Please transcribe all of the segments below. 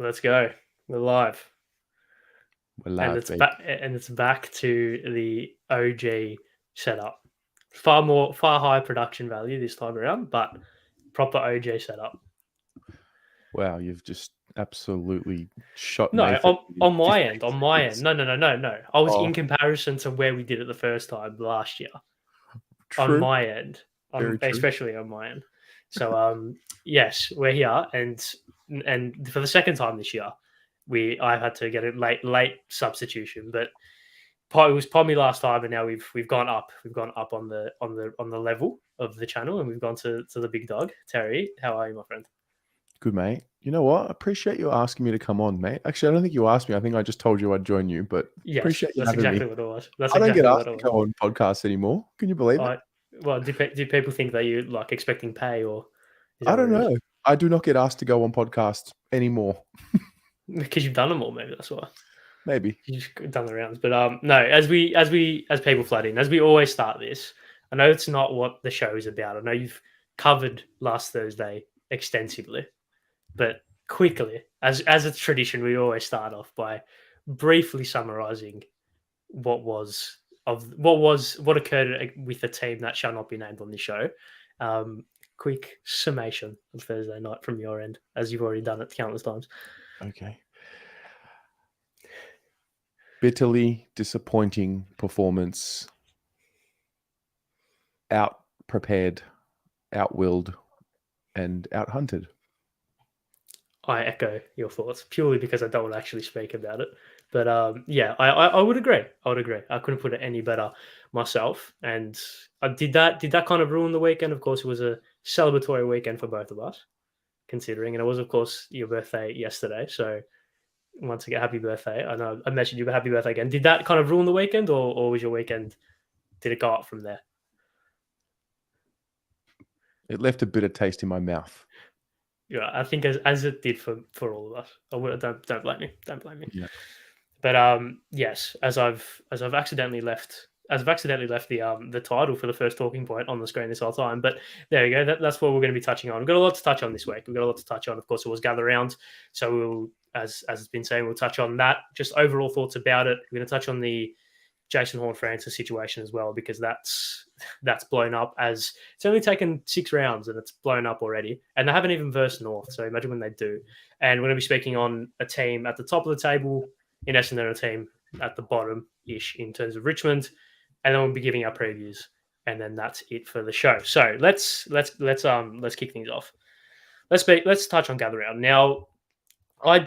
Let's go. We're live. We're And live, it's baby. back and it's back to the OG setup. Far higher production value this time around, but proper OG setup. Wow, you've just absolutely shot No, Nathan in on my 15 end, on my end. seconds. No. I was Oh, in comparison to where we did it the first time last year. On true. my end, Very true. especially on my end. So yes, we're here, and for the second time this year, I had to get a late substitution, but it was Pommy last time, and now we've gone up. We've gone up on the level of the channel, and we've gone to the big dog. Terry, how are you, my friend? Good, mate. You know what? I appreciate you asking me to come on, mate. Actually, I don't think you asked me. I think I just told you I'd join you, but Yes, appreciate you that's having me. exactly what it was. That's I don't get exactly what asked it to was. go on podcasts anymore. Can you believe it? Well, do people think that you like expecting pay, or is that I what don't it is? know. I do not get asked to go on podcasts anymore. Because you've done them all, maybe that's why. Maybe. You just done the rounds. But no, as people flood in, as we always start this, I know it's not what the show is about. I know you've covered last Thursday extensively, but quickly, as a tradition, we always start off by briefly summarising what occurred with the team that shall not be named on the show. Quick summation of Thursday night from your end, as you've already done it countless times. Okay. Bitterly disappointing performance. Out prepared, out willed, and out hunted. I echo your thoughts purely because I don't actually speak about it. But yeah, I would agree. I would agree. I couldn't put it any better myself. And did that kind of ruin the weekend? Of course, it was a celebratory weekend for both of us, considering, and it was of course your birthday yesterday. So once again, happy birthday. I know I mentioned you, but happy birthday again. Did that kind of ruin the weekend, or was your weekend? Did it go up from there? It left a bitter taste in my mouth. Yeah, I think as it did for all of us. Don't blame me. Don't blame me. Yeah. But yes, as I've accidentally left the title for the first talking point on the screen this whole time. But there you go. That's what we're going to be touching on. We've got a lot to touch on this week. We've got a lot to touch on. Of course, it was Gather Round, so we'll, as it's been saying, we'll touch on that. Just overall thoughts about it. We're going to touch on the Jason Horne-Francis situation as well, because that's blown up. As it's only taken 6 rounds and it's blown up already, and they haven't even versed North. So imagine when they do. And we're going to be speaking on a team at the top of the table in Essendon, a team at the bottom ish in terms of Richmond, and then we'll be giving our previews, and then that's it for the show. So let's kick things off. Let's touch on Gather Round. Now, I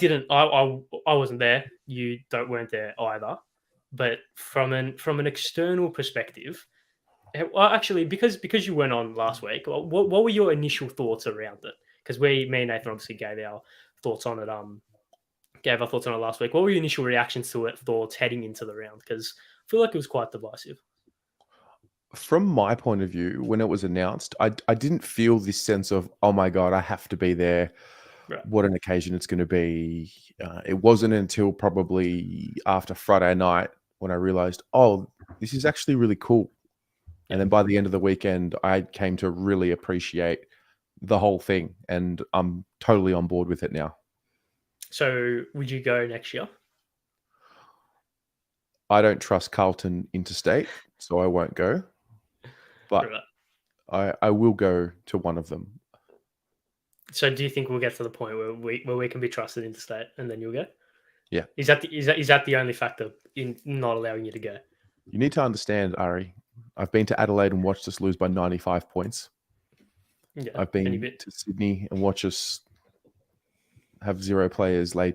wasn't there. You weren't there either. But from an external perspective, well, actually, because you went on last week, what were your initial thoughts around it? Because me and Nathan obviously gave our thoughts on it. Gave our thoughts on it last week. What were your initial reactions to it? Thoughts heading into the round? Because I feel like it was quite divisive. From my point of view, when it was announced, I didn't feel this sense of, oh my God, I have to be there. Right. What an occasion it's going to be. It wasn't until probably after Friday night when I realized, oh, this is actually really cool. And then by the end of the weekend, I came to really appreciate the whole thing. And I'm totally on board with it now. So would you go next year? I don't trust Carlton interstate, so I won't go. But right. I will go to one of them. So do you think we'll get to the point where we can be trusted interstate, and then you'll go? Yeah. Is that the only factor in not allowing you to go? You need to understand, Ari. I've been to Adelaide and watched us lose by 95 points. Yeah, I've been to Sydney and watched us have 0 players lay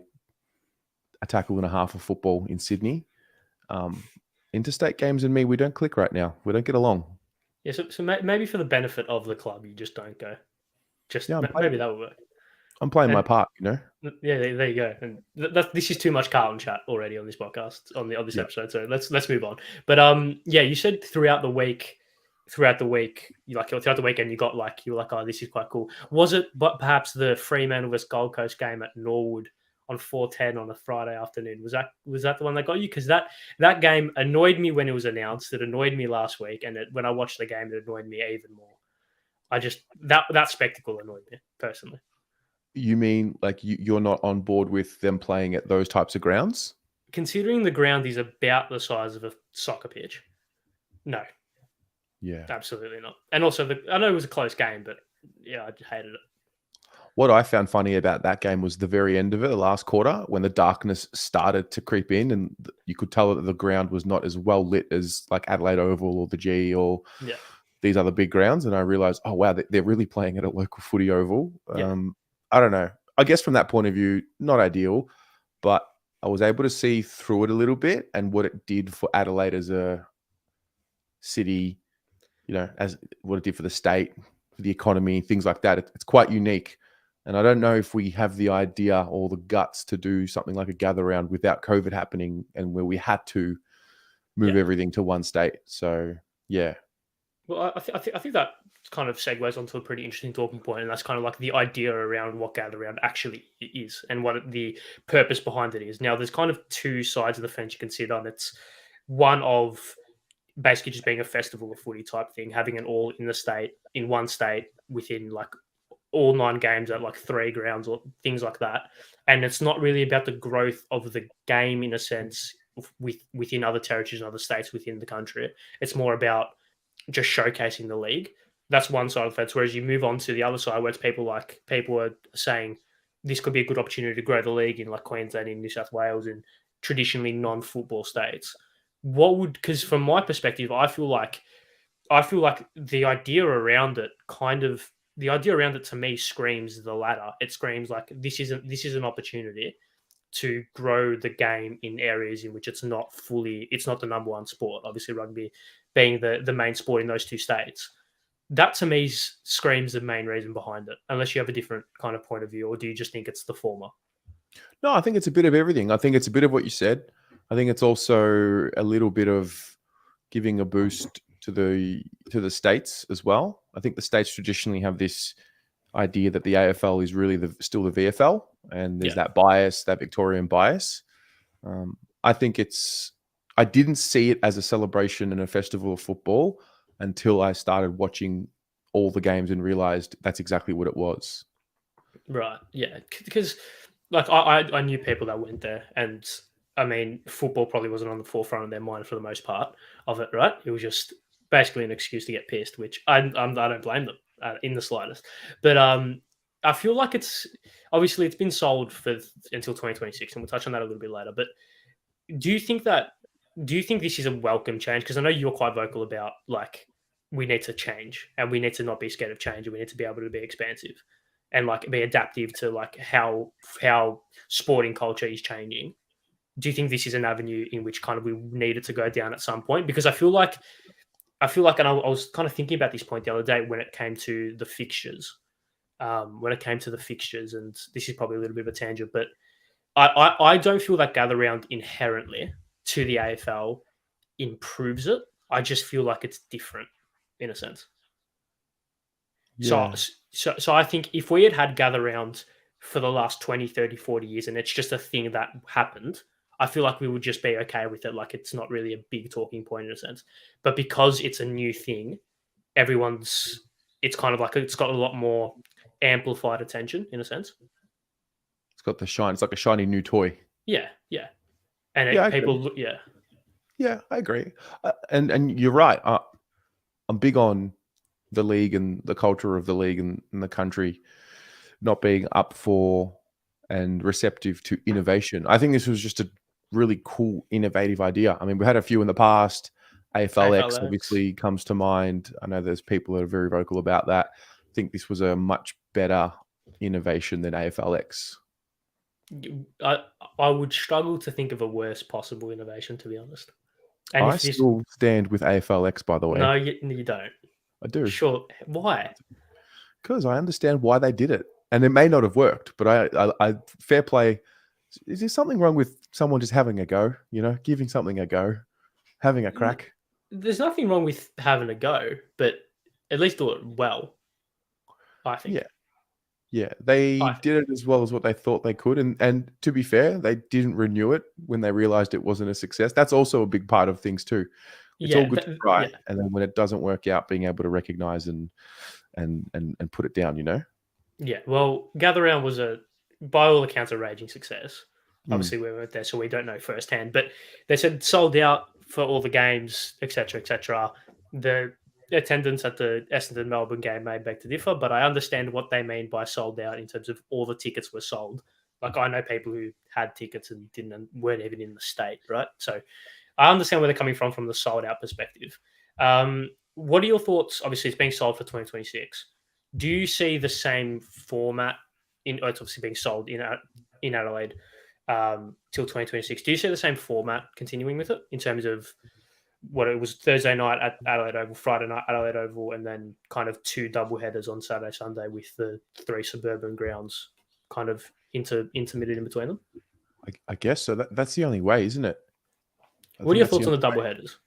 a tackle and a half of football in Sydney. Interstate games and me, we don't click right now. We don't get along. Yeah, so maybe for the benefit of the club, you just don't go. Maybe that would work. I'm playing my part, you know? Yeah, there you go. And this is too much Carlton chat already on this podcast, on this episode. So let's move on. But yeah, you said throughout the week, throughout the weekend, you were like, oh, this is quite cool. Was it, but perhaps the Fremantle vs Gold Coast game at Norwood on 4:10 on a Friday afternoon? Was that the one that got you? Because that game annoyed me when it was announced. It annoyed me last week, and when I watched the game, it annoyed me even more. That spectacle annoyed me personally. You mean like you're not on board with them playing at those types of grounds? Considering the ground is about the size of a soccer pitch, no, Yeah. absolutely not. And also, I know it was a close game, but yeah, I hated it. What I found funny about that game was the very end of it, the last quarter, when the darkness started to creep in, and you could tell that the ground was not as well lit as like Adelaide Oval or the G or Yeah, these other big grounds. And I realized, oh wow, they're really playing at a local footy oval. yeah, I don't know. I guess from that point of view, not ideal, but I was able to see through it a little bit and what it did for Adelaide as a city, as what it did for the state, for the economy, things like that. It's quite unique. And I don't know if we have the idea or the guts to do something like a gather round without COVID happening and where we had to move yeah. everything to one state. So, yeah. Well, I think that kind of segues onto a pretty interesting talking point, and that's kind of like the idea around what gather round actually is and what the purpose behind it is. Now, there's kind of two sides of the fence you can sit on. It's one of basically just being a festival of footy type thing, having an all in the state in one state within like all 9 games at like 3 grounds or things like that. And it's not really about the growth of the game in a sense within other territories and other states within the country. It's more about just showcasing the league. That's one side of the fence. Whereas you move on to the other side, where it's people are saying this could be a good opportunity to grow the league in like Queensland, in New South Wales, in traditionally non-football states. What would, because from my perspective, I feel like the idea around it to me screams the latter. It screams like this is an opportunity to grow the game in areas in which it's not the number one sport. Obviously, rugby being the main sport in those two states. That to me screams the main reason behind it. Unless you have a different kind of point of view, or do you just think it's the former? No, I think it's a bit of everything. I think it's a bit of what you said. I think it's also a little bit of giving a boost to the states as well. I think the states traditionally have this idea that the AFL is really still the VFL, and there's Yeah, that bias, that Victorian bias. I think I didn't see it as a celebration and a festival of football until I started watching all the games and realized that's exactly what it was. right. Yeah, because like I knew people that went there, and I mean, football probably wasn't on the forefront of their mind for the most part of it. Right? It was just basically an excuse to get pissed, which I don't blame them in the slightest. But I feel like it's been sold until 2026, and we'll touch on that a little bit later. But do you think that do you think this is a welcome change? Because I know you're quite vocal about like we need to change and we need to not be scared of change and we need to be able to be expansive and like be adaptive to like how sporting culture is changing. Do you think this is an avenue in which kind of we needed to go down at some point? Because I feel like, and I was kind of thinking about this point the other day when it came to the fixtures. And this is probably a little bit of a tangent, but I don't feel that gather round inherently to the AFL improves it. I just feel like it's different in a sense. So, Yeah. so I think if we had gather rounds for the last 20, 30, 40 years and it's just a thing that happened, I feel like we would just be okay with it. Like it's not really a big talking point in a sense. But because it's a new thing, it's kind of like it's got a lot more amplified attention in a sense. It's got the shine. It's like a shiny new toy. Yeah, yeah. And Yeah, I people agree. look, yeah, Yeah, I agree. And you're right. I'm big on the league and the culture of the league and the country not being up for and receptive to innovation. I think this was just a really cool, innovative idea. I mean, we had a few in the past. AFLX AFLX. obviously comes to mind. I know there's people that are very vocal about that. I think this was a much better innovation than AFLX. I I would struggle to think of a worse possible innovation, to be honest. And I if this, still stand with AFLX, by the no, way. you don't. I do. Sure, why? Because I understand why they did it. And it may not have worked, but I fair play. Is there something wrong with someone just having a go? Giving something a go, having a crack. There's nothing wrong with having a go, but at least do it well. I think. Yeah, yeah. They I think. did it as well as what they thought they could, and to be fair, they didn't renew it when they realized it wasn't a success. That's also a big part of things too. It's all Yeah, good to try, yeah. and then when it doesn't work out, being able to recognize and put it down. Yeah, well, Gather Round was by all accounts, a raging success. Mm. Obviously, we weren't there, so we don't know firsthand. But they said sold out for all the games, etc., etc. The attendance at the Essendon Melbourne game may beg to differ, but I understand what they mean by sold out in terms of all the tickets were sold. Like I know people who had tickets and didn't weren't even in the state, right? So I understand where they're coming from the sold out perspective. What are your thoughts? Obviously, it's being sold for 2026. Do you see the same format in? Oh, it's obviously being sold in Adelaide till 2026. Do you see the same format continuing with it in terms of what it was Thursday night at Adelaide Oval, Friday night Adelaide Oval, and then kind of two double headers on Saturday, Sunday with the three suburban grounds kind of intermittent in between them? I guess so. That's the only way, isn't it? I What are think your that's the thoughts on only the double way. headers?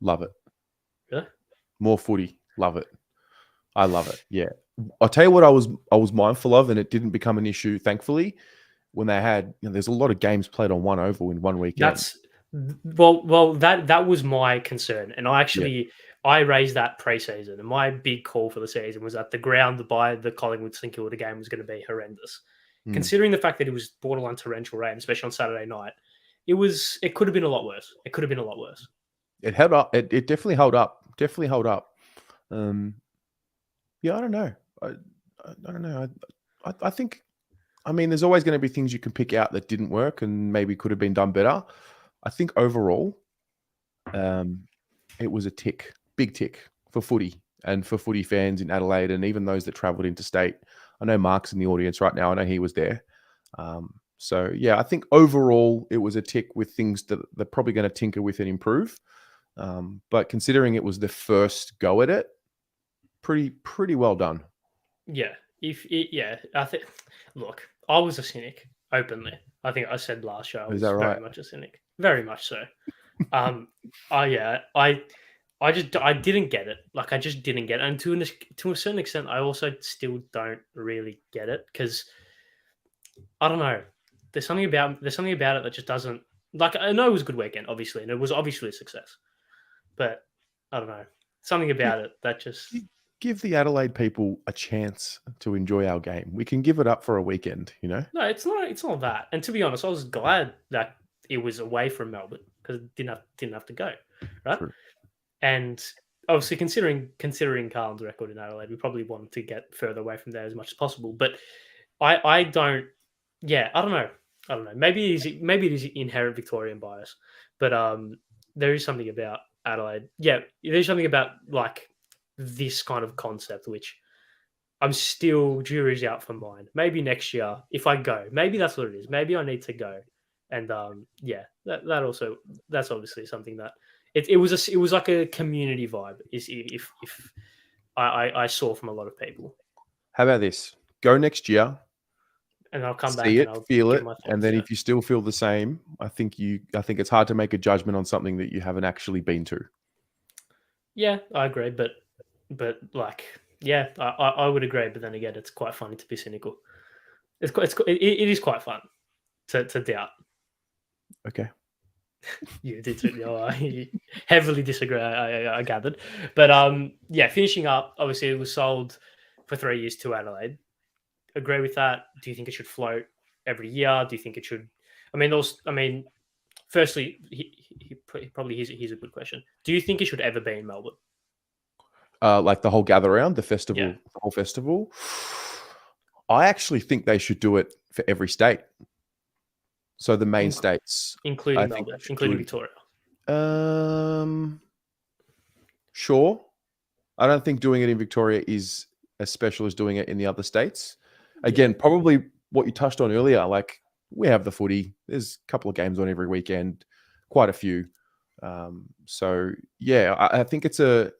Love it. Really? More footy. Love it. I love it. Yeah. I'll tell you what I was mindful of, and it didn't become an issue, thankfully, when they had, there's a lot of games played on one oval in one weekend. That's well that was my concern, and Yeah. I raised that pre-season, and my big call for the season was that the ground by the Collingwood St Kilda game was going to be horrendous. Mm. Considering the fact that it was borderline torrential rain, especially on Saturday night, it could have been a lot worse. It could have been a lot worse. It held up. It definitely held up. Definitely held up. Um, yeah, I don't know. I don't know. I think, I mean, there's always going to be things you can pick out that didn't work and maybe could have been done better. I think overall, it was a tick, big tick for footy and for footy fans in Adelaide and even those that travelled interstate. I know Mark's in the audience right now. I know he was there. So yeah, I think overall it was a tick with things that they're probably going to tinker with and improve. But considering it was the first go at it, pretty well done. Yeah, I think. Look, I was a cynic openly. I think I said last show I Is was that very right? much a cynic, very much so. I didn't get it. Like I just didn't get it, and to a certain extent, I also still don't really get it because I don't know. There's something about it that just doesn't like. I know it was a good weekend, obviously, and it was obviously a success, but I don't know. Something Give, about it that just give the Adelaide people a chance to enjoy our game. We can give it up for a weekend, no, it's not. It's not that. And to be honest, I was glad that it was away from Melbourne because didn't have to go, right? True. And obviously, considering Carlton's record in Adelaide, we probably want to get further away from there as much as possible. But I don't. Yeah, I don't know. I don't know. Maybe it is inherent Victorian bias, but there is something about Adelaide. Yeah, there's something about like this kind of concept which I'm still jury's out for mine. Maybe next year if I go, maybe that's what it is. Maybe I need to go, and yeah, that also that's obviously something that it was like a community vibe. Is if I saw from a lot of people, How about this? Go next year, and I'll come see back and it, I'll feel give it, my and thoughts. then Yeah, if you still feel the same, I think it's hard to make a judgment on something that you haven't actually been to. yeah, I agree, but like yeah, I would agree. But then again, it's quite funny to be cynical. It is quite fun to doubt. Okay. You did I heavily disagree. I gathered, but yeah. Finishing up, obviously, it was sold for 3 years to Adelaide. Agree with that? Do you think it should float every year? Do you think it should? I mean, those. I mean, firstly, probably here's a good question. Do you think it should ever be in Melbourne? Like the whole gather round, Yeah, the whole festival. I actually think they should do it for every state. So the main in, states, I including think they Melbourne, should including do Victoria. it. Sure. I don't think doing it in Victoria is as special as doing it in the other states. Yeah, Again, probably what you touched on earlier. Like we have the footy. There's a couple of games on every weekend, quite a few. So yeah, I think it's a.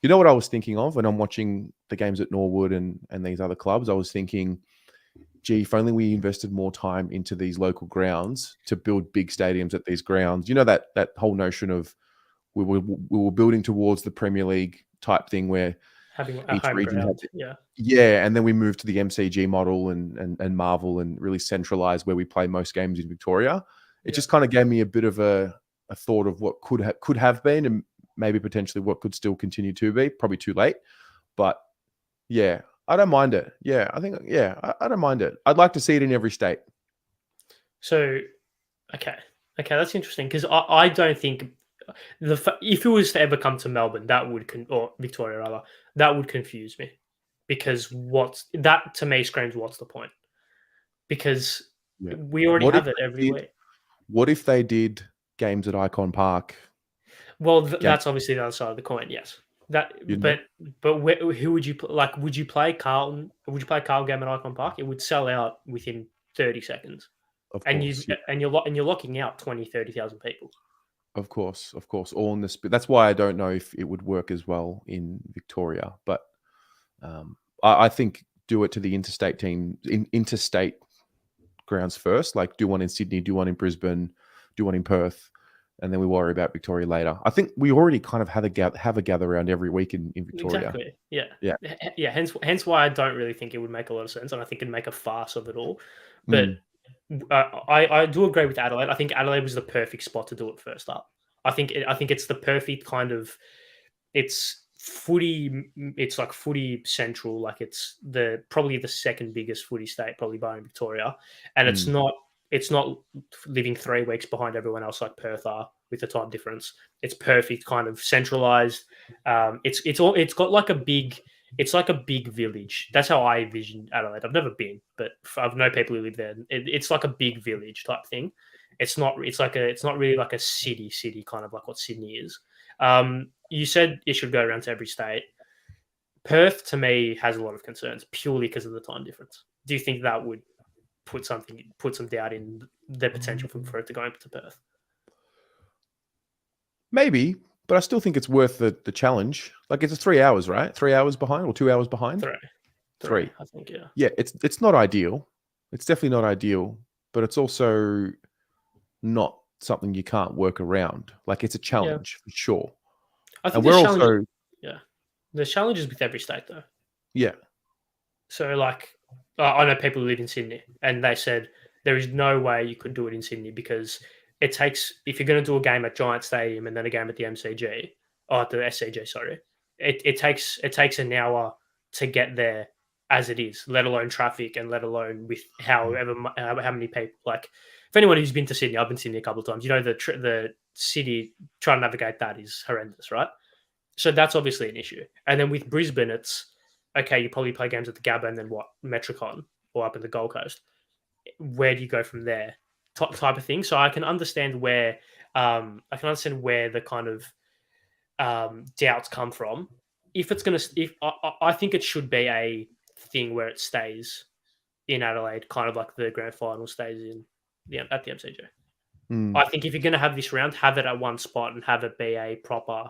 You know what I was thinking of when I'm watching the games at Norwood and these other clubs? I was thinking, gee, if only we invested more time into these local grounds to build big stadiums at these grounds. You know that whole notion of we were building towards the Premier League type thing where having a each home region had ground. Yeah, yeah, and then we moved to the MCG model and Marvel and really centralize where we play most games in Victoria. It yeah. just kind of gave me a bit of a thought of what could have been and maybe potentially what could still continue to be. Probably too late, but yeah, I don't mind it. Yeah, I think I don't mind it. I'd like to see it in every state. So, okay, that's interesting because I don't think if it was to ever come to Melbourne, that would or Victoria rather, that would confuse me because what's that to me screams what's the point? Because Yeah. we already What if have it every they did? week. What if they did games at Icon Park? Well, Game, that's obviously the other side of the coin. Yes, that. you know, But who would you like? Would you play Carlton? Would you play Carlton game at Icon Park? It would sell out within 30 seconds, of and you course, yeah, and you're locking out 20, 30,000 people. of course, all in this. That's why I don't know if it would work as well in Victoria, but I think do it to the interstate team in interstate grounds first. Like do one in Sydney, do one in Brisbane, do one in Perth, and then we worry about Victoria later. I think we already kind of have a gather round every week in Victoria. Exactly. Yeah. Yeah. Yeah. Hence why I don't really think it would make a lot of sense, and I think it'd make a farce of it all. But Mm, I do agree with Adelaide. I think Adelaide was the perfect spot to do it first up. I think it's the perfect kind of it's footy. It's like footy central. Like it's probably the second biggest footy state, probably behind Victoria, and mm, it's not living 3 weeks behind everyone else like Perth are with the time difference. It's perfect, kind of centralized. It's got like a big. It's like a big village. That's how I envision Adelaide. I've never been, but I've known people who live there. It's like a big village type thing. It's not. It's like a. It's not really like a city kind of like what Sydney is. You said it should go around to every state. Perth, to me, has a lot of concerns purely because of the time difference. Do you think that would put some doubt in the potential for it to go into Perth? maybe, but I still think it's worth the challenge. Like it's 3 hours, right? 3 hours behind or 2 hours behind? Three, Three. I think, yeah, Yeah, it's not ideal. It's definitely not ideal, but it's also not something you can't work around. Like it's a yeah. challenge for sure. I And think we're there's challenges. also Yeah, there's challenges with every state though. yeah. So, like, I know people who live in Sydney, and they said there is no way you could do it in Sydney because it takes if you're going to do a game at Giant Stadium and then a game at the MCG or at the SCG, sorry, it takes an hour to get there as it is, let alone traffic and let alone with how many people. Like, if anyone who's been to Sydney, I've been to Sydney a couple of times. You know, the city trying to navigate that is horrendous, right? So that's obviously an issue. And then with Brisbane, it's okay. You probably play games at the Gabba and then what Metricon or up in the Gold Coast. Where do you go from there? Type of thing. So I can understand where the kind of doubts come from. If it's gonna, if I think it should be a thing where it stays in Adelaide, kind of like the grand final stays in at the MCG. Mm. I think if you're going to have this round, have it at one spot and have it be a proper,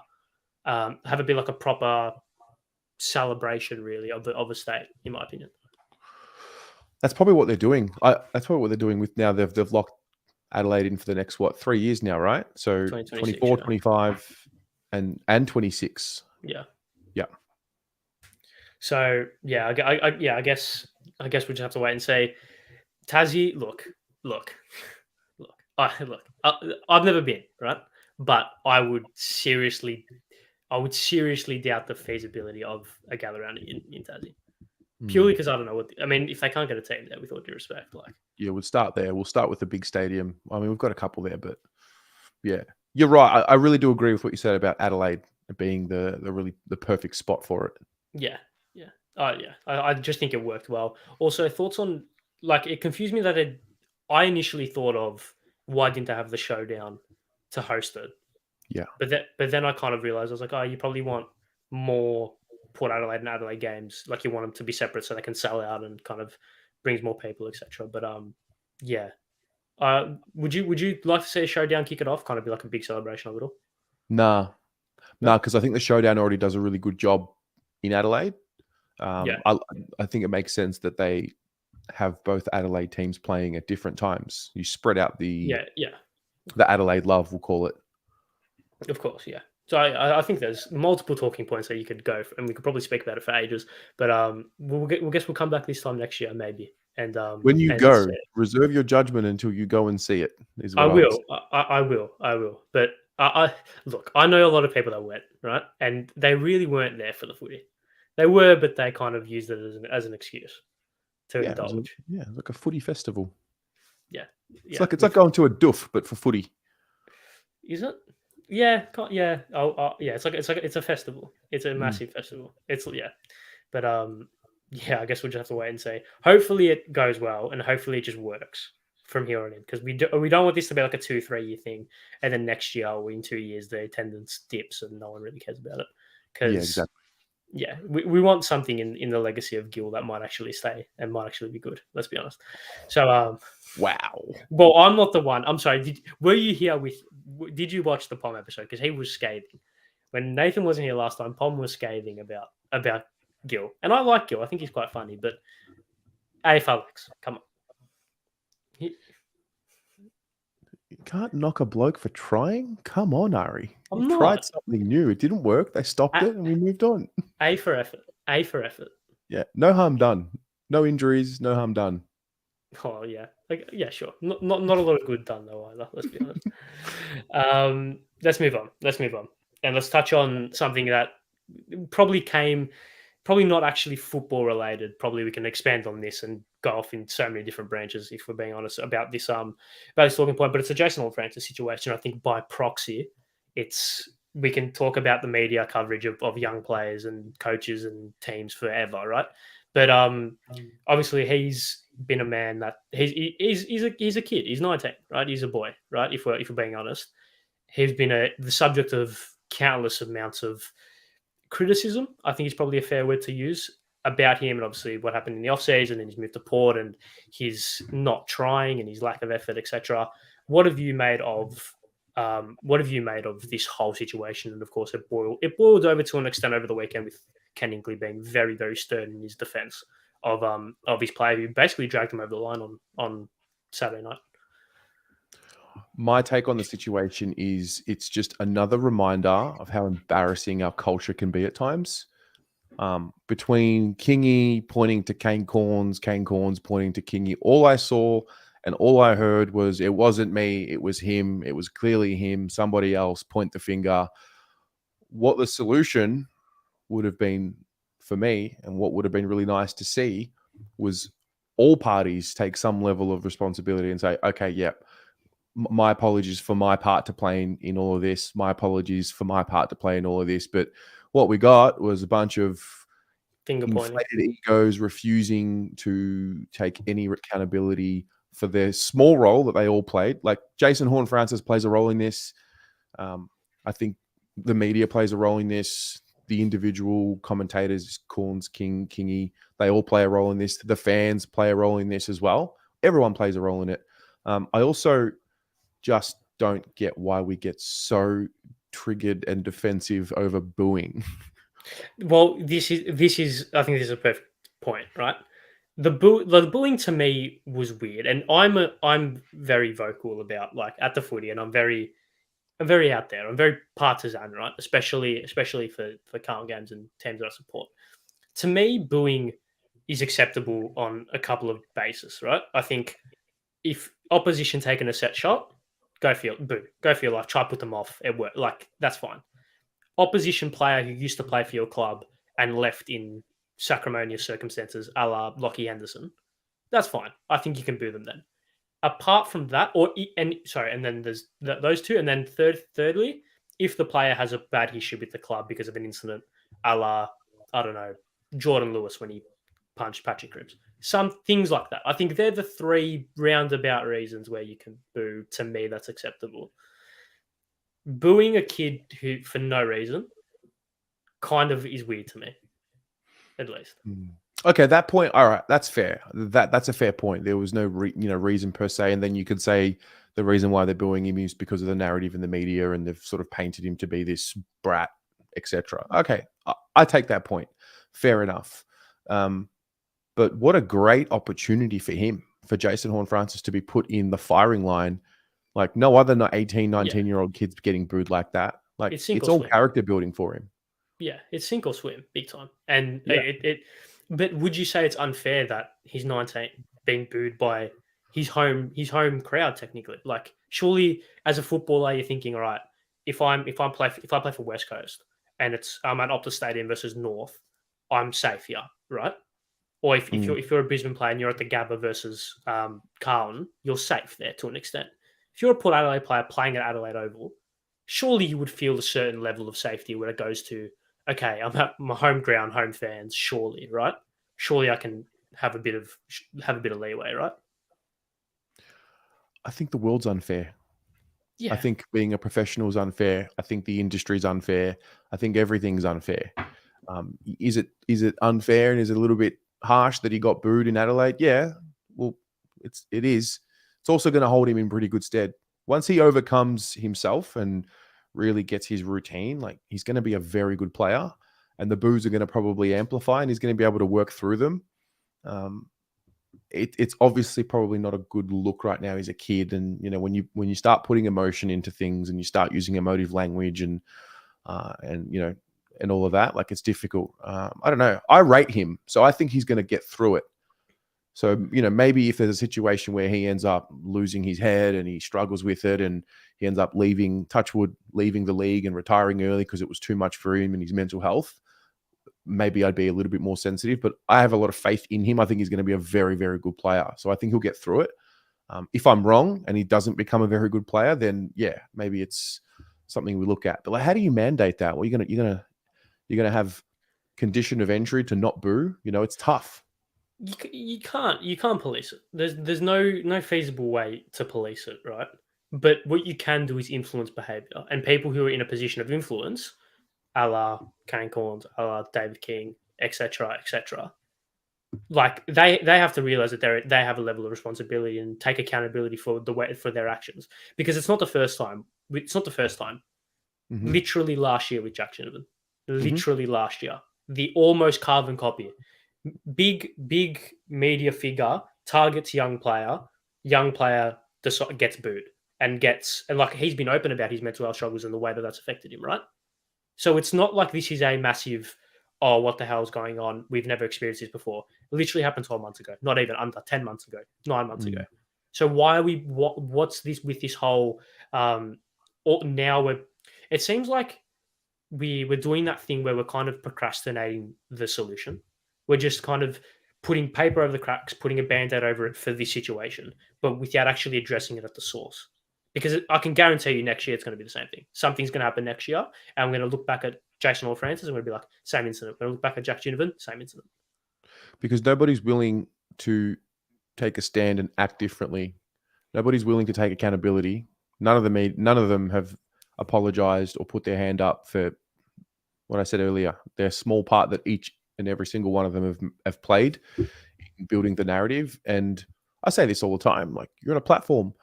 have it be like a proper celebration, really, of a state, in my opinion. That's probably what they're doing. That's probably what they're doing with now. They've locked Adelaide in for the next 3 years now, right? So 2026, 24, yeah. 25, and 26. Yeah. Yeah. So yeah, I guess we just have to wait and see. Tassie, look. I've never been, right, but I would seriously doubt the feasibility of a gather round in Tassie. Purely because I don't know what I mean. If they can't get a team there, with all due respect, like Yeah, we'll start there. We'll start with the big stadium. I mean, we've got a couple there, but yeah, you're right. I really do agree with what you said about Adelaide being the perfect spot for it. yeah, yeah, yeah. I just think it worked well. Also, thoughts on like it confused me that I initially thought of why didn't they have the showdown to host it, Yeah. but then I kind of realized I was like, oh, you probably want more Port Adelaide and Adelaide games, like you want them to be separate so they can sell out and kind of brings more people, etc. But yeah. Would you like to see a showdown kick it off? Kind of be like a big celebration of it all. Nah, No? because I think the showdown already does a really good job in Adelaide. Yeah, I think it makes sense that they have both Adelaide teams playing at different times. You spread out the yeah. Adelaide love, we'll call it. Of course, yeah. So I think there's multiple talking points that you could go, and we could probably speak about it for ages. But we'll guess we'll come back this time next year maybe, and When you and go, reserve your judgment until you go and see it. Is I what I would will, say. I will, I will. But look, I know a lot of people that went right, and they really weren't there for the footy. They were, but they kind of used it as an excuse to Yeah, indulge. it was like a footy festival. Yeah, It's yeah. like going to a doof, but for footy. Is it? Yeah, yeah. Yeah. It's a festival. It's a Mm. massive festival. It's yeah, but yeah. I guess we'll just have to wait and see. Hopefully, it goes well, and hopefully, it just works from here on in. Because we don't want this to be like a 2-3 year thing, and then next year or in 2 years the attendance dips and no one really cares about it. Yeah, Because exactly. yeah, we want something in the legacy of Gil that might actually stay and might actually be good. Let's be honest. So Wow. well, I'm not the one. I'm sorry. Were you here with? Did you watch the Pom episode? Because he was scathing when Nathan wasn't here last time. Pom was scathing about Gil, and I like Gil. I think he's quite funny. But AFL Alex, come on. He, You can't knock a bloke for trying. Come on, Ari. You I'm tried not. something new. It didn't work. They stopped A, it, and we moved on. A for effort. A for effort. Yeah, no harm done. No injuries. No harm done. Oh yeah, like yeah, sure. Not a lot of good done though either. Let's be honest. Let's move on. Let's move on, and let's touch on something that probably not actually football related. Probably we can expand on this and go off in so many different branches if we're being honest about this talking point. But it's a Jason Horne-Francis situation. I think by proxy, it's we can talk about the media coverage of young players and coaches and teams forever, right? But obviously he's been a man that he's a kid. He's 19, right? He's a boy, right? If we're being honest, he's been the subject of countless amounts of criticism. I think is probably a fair word to use about him, and obviously what happened in the off season and his move to Port and his not trying and his lack of effort, etc. What have you made of? What have you made of this whole situation? And of course, it boiled over to an extent over the weekend with Ken Hinkley being very, very stern in his defence of his player who basically dragged him over the line on Saturday night. My take on the situation is it's just another reminder of how embarrassing our culture can be at times. Between Kingy pointing to Kane Corns pointing to Kingy, all I saw and all I heard was it wasn't me, it was him, it was clearly him, somebody else, point the finger. What the solution would have been for me and what would have been really nice to see was all parties take some level of responsibility and say, okay, yep, my apologies for my part to play in all of this. My apologies for my part to play in all of this. But what we got was a bunch of Finger pointing. inflated egos refusing to take any accountability for their small role that they all played. Like Jason Horne-Francis plays a role in this. I think the media plays a role in this. The individual commentators, Corns, Kingy, they all play a role in this. The fans play a role in this as well. Everyone plays a role in it. I also just don't get why we get so triggered and defensive over booing. Well, this is I think this is a perfect point, right? The bullying to me was weird, and I'm very vocal about like at the footy, and I'm very out there. I'm very partisan, right? Especially for current games and teams that I support. To me, booing is acceptable on a couple of bases, right? I think if opposition taking a set shot, go for your life. Try put them off. It work like that's fine. Opposition player who used to play for your club and left in sacrimonious circumstances, a la Lockie Henderson, that's fine. I think you can boo them then. Apart from that, and then there's those two, and then thirdly, if the player has a bad history with the club because of an incident, a la I don't know Jordan Lewis when he punched Patrick Cripps, some things like that. I think they're the three roundabout reasons where you can boo. To me, that's acceptable. Booing a kid who for no reason kind of is weird to me, at least. Okay, that point, all right, that's fair. That's a fair point. There was no reason per se, and then you could say the reason why they're booing him is because of the narrative in the media, and they've sort of painted him to be this brat, etc. Okay, I take that point. Fair enough. But what a great opportunity for him, for Jason Horne-Francis to be put in the firing line. Like no other 18, 19-year-old kids getting booed like that. Like it's all character building for him. Yeah, it's sink or swim, big time. And Yeah. But would you say it's unfair that he's 19 being booed by his home crowd? Technically, like surely as a footballer, you're thinking, all right, if I play for West Coast and it's I'm at Optus Stadium versus North, I'm safe here, right? Or if Mm. you're a Brisbane player and you're at the Gabba versus Carlton, you're safe there to an extent. If you're a Port Adelaide player playing at Adelaide Oval, surely you would feel a certain level of safety when it goes to, okay, I'm at my home ground, home fans. Surely, right? Surely I can have a bit of leeway, right? I think the world's unfair. I Yeah, think being a professional is unfair. I think the industry is unfair. I think everything's unfair. Is it unfair and is it a little bit harsh that he got booed in Adelaide? Yeah, well, it is. It's also going to hold him in pretty good stead once he overcomes himself and really gets his routine. Like he's going to be a very good player, and the boos are going to probably amplify, and he's going to be able to work through them. Um, it's obviously probably not a good look right now. He's a kid, and when you start putting emotion into things and you start using emotive language and all of that, like it's difficult. I don't know. I rate him, so I think he's going to get through it. So maybe if there's a situation where he ends up losing his head and he struggles with it, and he ends up leaving the league and retiring early because it was too much for him and his mental health, maybe I'd be a little bit more sensitive, but I have a lot of faith in him. I think he's going to be a very, very good player. So I think he'll get through it. If I'm wrong and he doesn't become a very good player, then yeah, maybe it's something we look at. But like, how do you mandate that? Well, you're gonna have condition of entry to not boo. It's tough. you can't police it. There's no feasible way to police it, right? But what you can do is influence behavior, and people who are in a position of influence, a la Kane Corns, a la David King, etc., etc. Like they have to realize that they have a level of responsibility and take accountability for their actions, because it's not the first time. It's not the first time. Mm-hmm. Literally last year with Jack Ginnivan. Mm-hmm. Literally last year, the almost carbon copy. Big media figure targets young player gets booed and like he's been open about his mental health struggles and the way that that's affected him, right? So it's not like this is a massive, oh, what the hell is going on? We've never experienced this before. It literally happened 12 months ago, not even under 10 months ago, 9 months ago. So why are we, what's this with this whole, or now it seems like we're doing that thing where we're kind of procrastinating the solution. We're just kind of putting paper over the cracks, putting a band-aid over it for this situation, but without actually addressing it at the source. Because I can guarantee you next year it's going to be the same thing. Something's going to happen next year, and I'm going to look back at Jason Or Francis and we're going to be like, same incident. We're going to look back at Jack Ginnivan, same incident. Because nobody's willing to take a stand and act differently. Nobody's willing to take accountability. None of them have apologized or put their hand up for what I said earlier. Their small part that each and every single one of them have played in building the narrative. And I say this all the time: like, you're on a platform,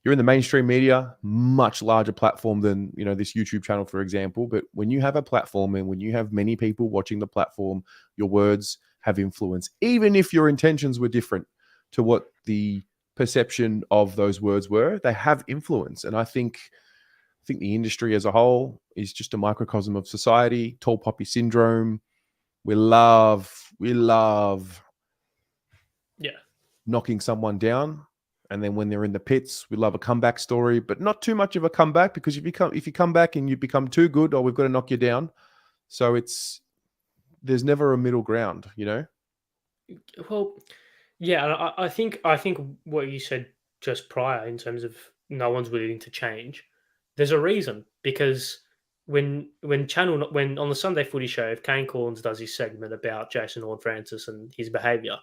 you're in the mainstream media, much larger platform than this YouTube channel, for example. But when you have a platform and when you have many people watching the platform, your words have influence, even if your intentions were different to what the perception of those words were. They have influence. And I think the industry as a whole is just a microcosm of society. Tall poppy syndrome. We love Yeah. knocking someone down, and then when they're in the pits, we love a comeback story, but not too much of a comeback, because if you come back and you become too good, or we've got to knock you down. So there's never a middle ground. Well, yeah, and I think what you said just prior in terms of no one's willing to change, there's a reason, because when on the Sunday Footy Show, if Kane Corns does his segment about Jason Horne-Francis and his behaviour,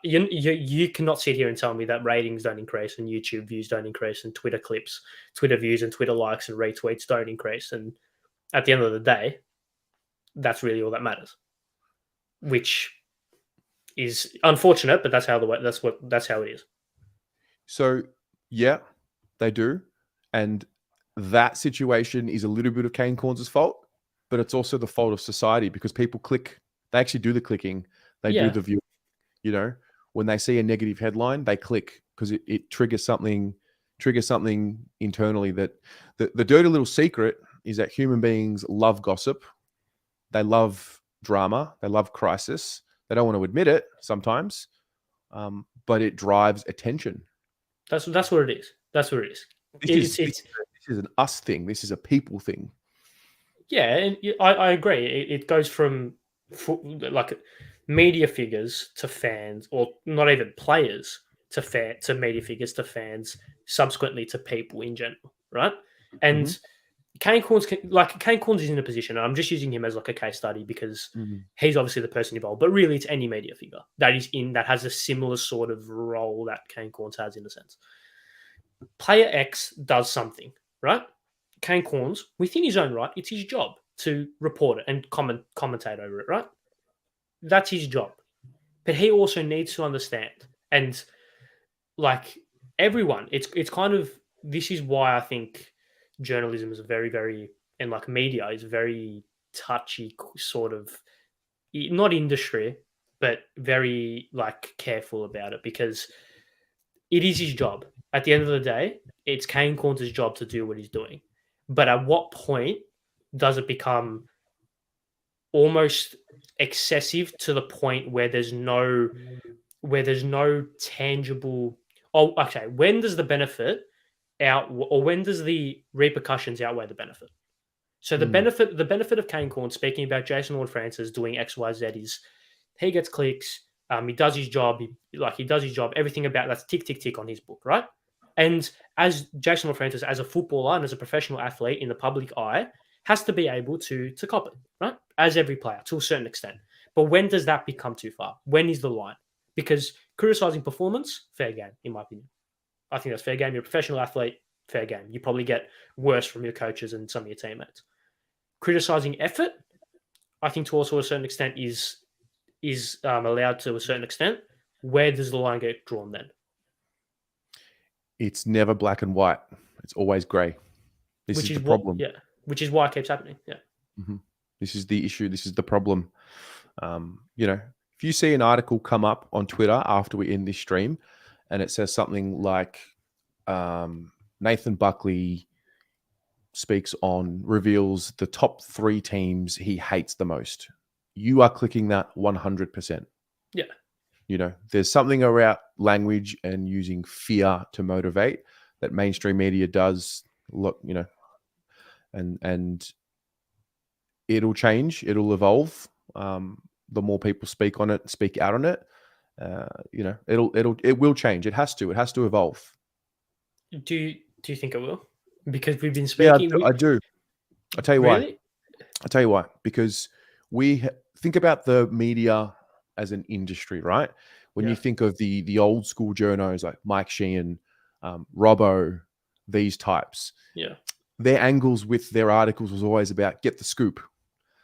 you cannot sit here and tell me that ratings don't increase and YouTube views don't increase and Twitter clips, Twitter views and Twitter likes and retweets don't increase. And at the end of the day, that's really all that matters, which is unfortunate, but that's how it is. So yeah, they do, and that situation is a little bit of Kane Corns' fault, but it's also the fault of society, because people click. They actually do the clicking. They do Yeah, the view. When they see a negative headline, they click because it triggers something internally. That the dirty little secret is that human beings love gossip. They love drama. They love crisis. They don't want to admit it sometimes, but it drives attention. that's what it is. That's what it is. This It's is an us thing. This is a people thing. yeah, and I agree. It goes from like media figures to fans, or not even players to media figures to fans, subsequently to people in general, right? Mhm. And Kane Corns is in a position, and I'm just using him as like a case study because Mhm. he's obviously the person involved, but really it's any media figure that has a similar sort of role that Kane Corns has in a sense. Player X does something, right? Kane Corns, within his own right, it's his job to report it and commentate over it, right? That's his job. But he also needs to understand, and like everyone, it's kind of this is why I think journalism is very, very, and like media is very touchy sort of, not industry, but very like careful about it because it is his job. At the end of the day, it's Kane Corns' job to do what he's doing. But at what point does it become almost excessive to the point where there's no tangible, oh, okay, when does the benefit or when does the repercussions outweigh the benefit? So Mm. the benefit of Kane Corn speaking about Jason Ward Francis doing XYZ is he gets clicks, he does his job, he does his job, everything about that's tick tick tick on his book, right? And as Jason Ward Francis, as a footballer and as a professional athlete in the public eye, has to be able to cop it, right? As every player to a certain extent. But when does that become too far? When is the line? Because criticizing performance, fair game, in my opinion. I think that's fair game. You're a professional athlete, fair game. You probably get worse from your coaches and some of your teammates. Criticizing effort, I think to also a certain extent is allowed to a certain extent. Where does the line get drawn then? It's never black and white. It's always grey. This Which is is the what, problem. yeah, which is why it keeps happening. Yeah, Mhm. This is the issue. This is the problem. If you see an article come up on Twitter after we end this stream, and it says something like Nathan Buckley reveals the top 3 teams he hates the most, you are clicking that 100%. yeah, There's something around language and using fear to motivate that mainstream media does. Look, and it'll change, it'll evolve. The more people speak on it, speak out on it, it will change. It has to evolve. Do you think it will? Because we've been Yeah, speaking. I do. I'll tell you why. Really? Because think about the media as an industry, right? When you Yeah, think of the old school journos like Mike Sheehan, Robbo, these types, yeah, their angles with their articles was always about get the scoop,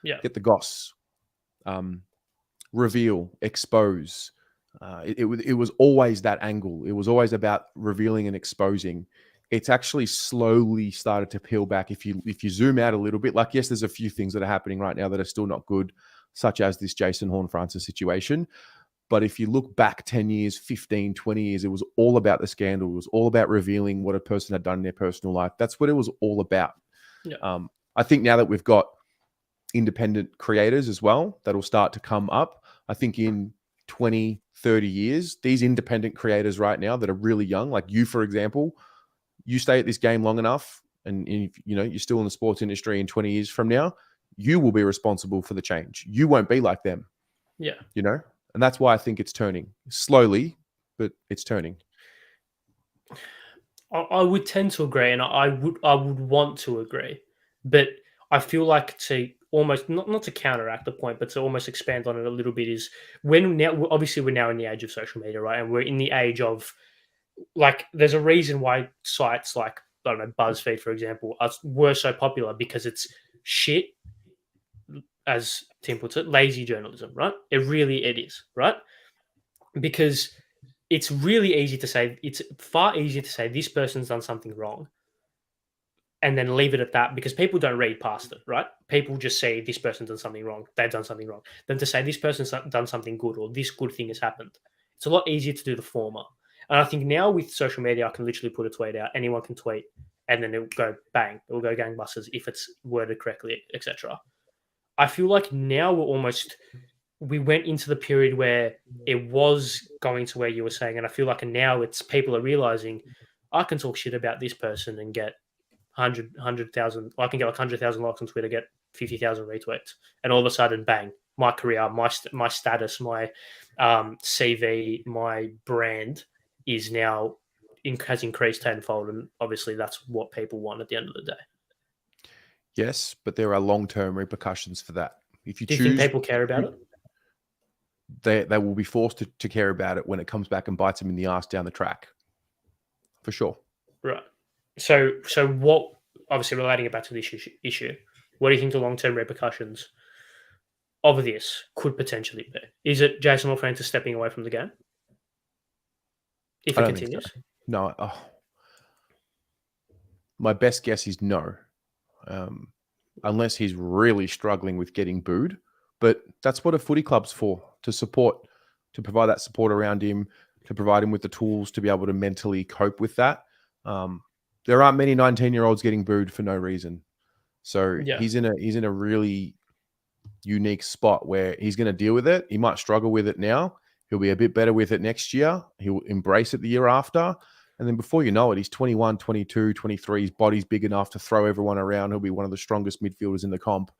yeah, get the goss, um, reveal, expose. It was always that angle. It was always about revealing and exposing. It's actually slowly started to peel back. If you zoom out a little bit, like yes, there's a few things that are happening right now that are still not good, such as this Jason Horne-Francis situation. But if you look back 10 years, 15, 20 years, it was all about the scandal. It was all about revealing what a person had done in their personal life. That's what it was all about. yeah, I think now that we've got independent creators as well that'll start to come up, I think in 20, 30 years, these independent creators right now that are really young, like you, for example, you stay at this game long enough and if, you're still in the sports industry in 20 years from now, you will be responsible for the change. You won't be like them, yeah. and that's why I think it's turning slowly, but it's turning. I would tend to agree, and I would want to agree, but I feel like to almost not to counteract the point, but to almost expand on it a little bit is when now obviously we're now in the age of social media, right? And we're in the age of like there's a reason why sites like I don't know BuzzFeed, for example, were so popular because it's shit, as Tim puts it, lazy journalism, right? It is, right? Because it's far easier to say this person's done something wrong and then leave it at that because people don't read past it, right? People just say this person's done something wrong, they've done something wrong, than to say this person's done something good or this good thing has happened. It's a lot easier to do the former. And I think now with social media, I can literally put a tweet out, anyone can tweet, and then it'll go bang, it will go gangbusters if it's worded correctly, etc. I feel like now we went into the period where it was going to where you were saying, and I feel like now it's people are realizing I can talk shit about this person and get 100,000. I can get like 100,000 likes on Twitter, get 50,000 retweets, and all of a sudden, bang! my career, my status, my CV, my brand is now has increased tenfold, and obviously that's what people want at the end of the day. Yes, but there are long-term repercussions for that. If you Do you think choose, people care about it? they will be forced to care about it when it comes back and bites them in the ass down the track, for sure. Right. So what? Obviously, relating it back to this issue, what do you think the long term repercussions of this could potentially be? Is it Jason Francis stepping away from the game if I it don't think so. continues? No, my best guess is no, unless he's really struggling with getting booed. But that's what a footy club's for, to support, to provide that support around him, to provide him with the tools to be able to mentally cope with that. There aren't many 19-year-olds getting booed for no reason. So Yeah. he's in a really unique spot where he's going to deal with it. He might struggle with it now. He'll be a bit better with it next year. He'll embrace it the year after. And then before you know it, he's 21, 22, 23. His body's big enough to throw everyone around. He'll be one of the strongest midfielders in the comp.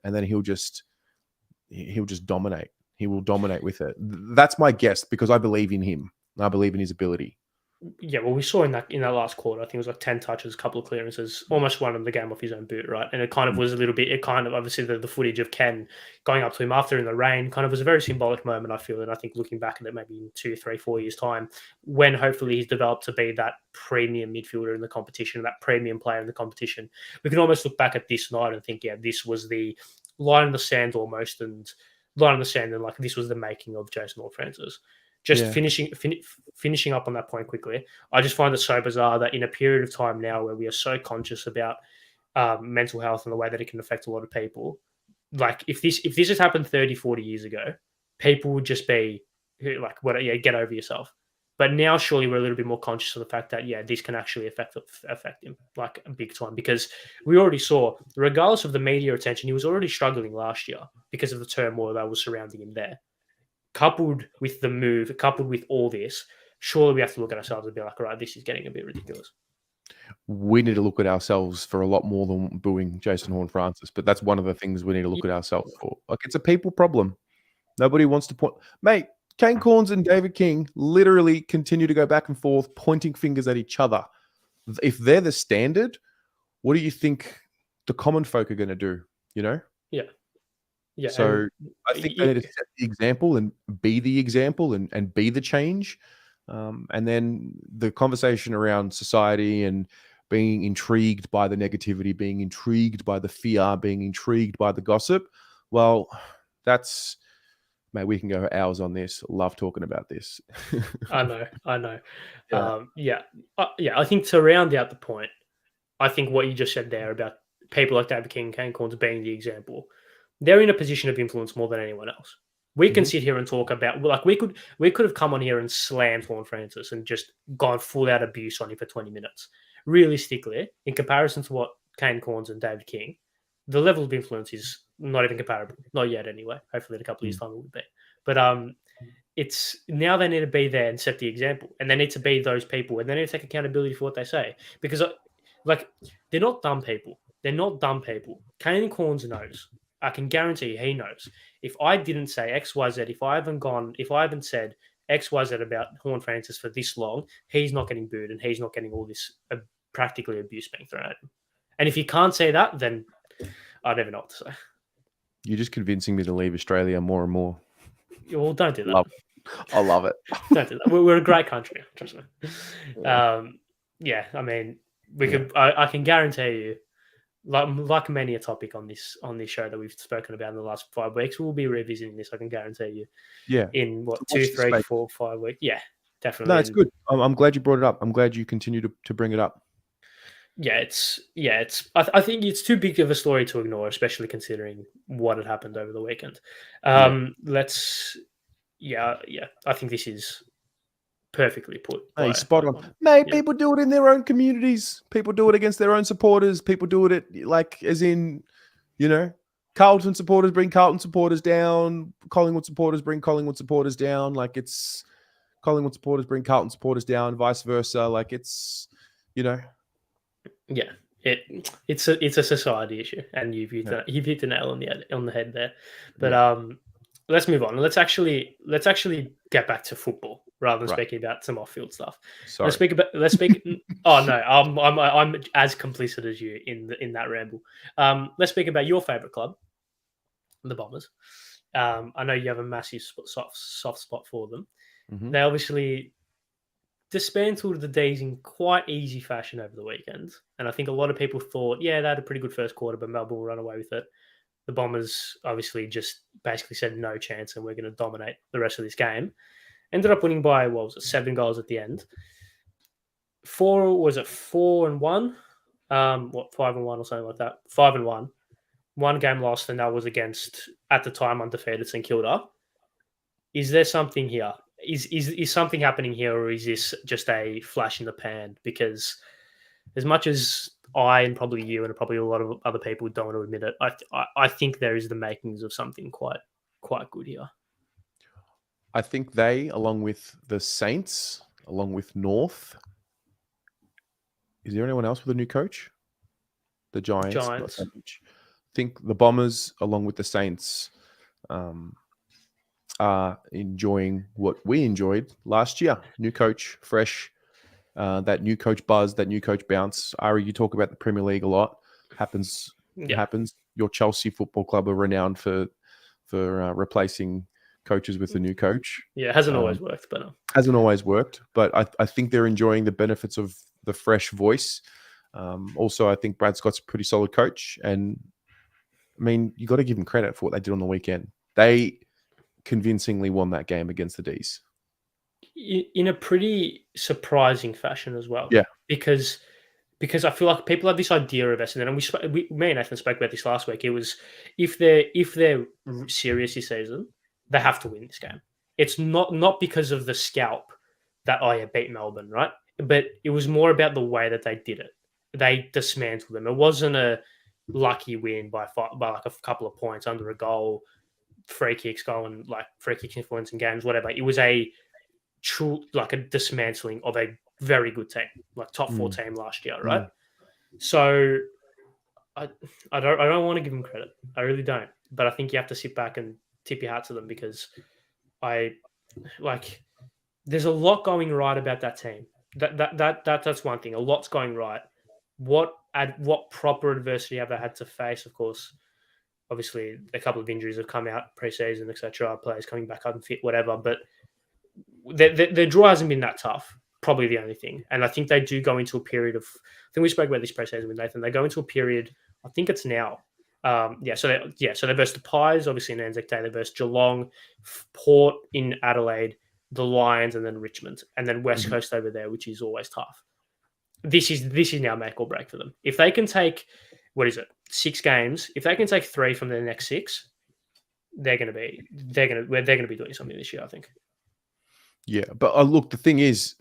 And then he'll just dominate. He will dominate with it. That's my guess, because I believe in him. I believe in his ability. Yeah, well, we saw in that last quarter, I think it was like 10 touches, a couple of clearances, almost won him the game off his own boot, right? And it kind of was a little bit, it kind of, obviously, the footage of Ken going up to him after in the rain kind of was a very symbolic moment, I feel. And I think looking back at it maybe in 2, 3, 4 years' time, when hopefully he's developed to be that premium midfielder in the competition, that premium player in the competition, we can almost look back at this night and think, yeah, this was the line in the sand almost, and line in the sand, and like this was the making of Jason Francis. Just finishing up on that point quickly, I just find it so bizarre that in a period of time now where we are so conscious about mental health and the way that it can affect a lot of people, like if this had happened 30, 40 years ago, people would just be like, "What? Yeah, get over yourself." But now, surely we're a little bit more conscious of the fact that this can actually affect him like a big time, because we already saw, regardless of the media attention, he was already struggling last year because of the turmoil that was surrounding him there. Coupled with the move, coupled with all this, surely we have to look at ourselves and be like, all right, this is getting a bit ridiculous. We need to look at ourselves for a lot more than booing Jason Horne-Francis, but that's one of the things we need to look at ourselves for. Like, it's a people problem. Nobody wants to point. Mate, Kane Cornes and David King literally continue to go back and forth, pointing fingers at each other. If they're the standard, what do you think the common folk are going to do? You know? Yeah. Yeah. So I think they need to set the example and be the example and be the change. And then the conversation around society and being intrigued by the negativity, being intrigued by the fear, being intrigued by the gossip. Well, that's, mate, we can go hours on this. Love talking about this. I know. Yeah. I think to round out the point, I think what you just said there about people like David King, Kane Cornes being the example, they're in a position of influence more than anyone else. We can sit here and talk about, like, we could have come on here and slammed Horne-Francis and just gone full out abuse on him for 20 minutes. Realistically, in comparison to what Kane Cornes and David King, the level of influence is not even comparable. Not yet, anyway. Hopefully, in a couple of years' time, it would be. But it's now they need to be there and set the example, and they need to be those people, and they need to take accountability for what they say, because, like, they're not dumb people. They're not dumb people. Kane Cornes knows. I can guarantee you he knows. If I didn't say X, Y, Z, if I haven't said X, Y, Z about Horne-Francis for this long, he's not getting booed and he's not getting all this practically abuse being thrown at him. And if you can't say that, then I never know what to say. You're just convincing me to leave Australia more and more. Well, don't do that. I love it. Don't do that. We're a great country, trust me. I mean, we could. I can guarantee you, like many a topic on this show that we've spoken about in the last 5 weeks, we'll be revisiting this. I can guarantee you. Yeah. In what, 2, 3, 4, 5 weeks? Yeah, definitely. No, it's good. I'm glad you brought it up. I'm glad you continue to bring it up. I think it's too big of a story to ignore, especially considering what had happened over the weekend. I think this is perfectly put. Hey, spot on. Mate, people do it in their own communities. People do it against their own supporters. People do it like, as in, Carlton supporters bring Carlton supporters down. Collingwood supporters bring Collingwood supporters down. Like, it's Collingwood supporters bring Carlton supporters down, vice versa. Like, it's, Yeah, it's a society issue, and you've hit the nail on the head there. But let's move on. Let's actually get back to football rather than Right. speaking about some off-field stuff. Sorry. Let's speak. Oh no, I'm as complicit as you in that ramble. Let's speak about your favorite club, the Bombers. I know you have a massive soft spot for them. Mhm. They obviously dismantled the D's in quite easy fashion over the weekend, and I think a lot of people thought, yeah, they had a pretty good first quarter, but Melbourne will run away with it. The Bombers obviously just basically said no chance, and we're going to dominate the rest of this game. Ended up winning by what was it, 7 goals at the end. 4-1? What 5-1 or something like that? 5-1. One game lost, and that was against at the time undefeated St Kilda. Is there something here? Is something happening here, or is this just a flash in the pan? Because as much as I and probably you and probably a lot of other people don't want to admit it, I think there is the makings of something quite good here. I think they, along with the Saints, along with North. Is there anyone else with a new coach? The Giants, not so Giants, much. I think the Bombers, along with the Saints, are enjoying what we enjoyed last year. New coach, fresh, that new coach buzz, that new coach bounce. Ari, you talk about the Premier League a lot. Happens. yeah, Happens. Your Chelsea Football Club are renowned for replacing coaches with a new coach. yeah, it hasn't always worked, but Hasn't always worked, but I think they're enjoying the benefits of the fresh voice. Also, I think Brad Scott's a pretty solid coach, and I mean, you got to give them credit for what they did on the weekend. They convincingly won that game against the D's. in a pretty surprising fashion as well. Yeah. Because I feel like people have this idea of Essendon, and me and Nathan spoke about this last week. It was if they're serious this season, they have to win this game. It's not because of the scalp that beat Melbourne, right? But it was more about the way that they did it. They dismantled them. It wasn't a lucky win by like a couple of points under a goal, free kicks going like free kicks influencing games, whatever. It was a true like a dismantling of a very good team, like top four team last year, right? So I don't want to give them credit. I really don't. But I think you have to sit back and tip your hat to them because there's a lot going right about that team. That's one thing. A lot's going right. What proper adversity have they had to face? Of course, obviously a couple of injuries have come out pre-season, etc. Players coming back unfit, whatever. But their draw hasn't been that tough. Probably the only thing. And I think they do go into a period of. I think we spoke about this pre-season with Nathan. They go into a period. I think it's now. So they versus the Pies, obviously in Anzac Day. They versus Geelong, Port in Adelaide, the Lions, and then Richmond, and then West Coast over there, which is always tough. This is now make or break for them. If they can take, 6 games? If they can take 3 from their next 6, they're going to be doing something this year, I think. Yeah, but look, the thing is,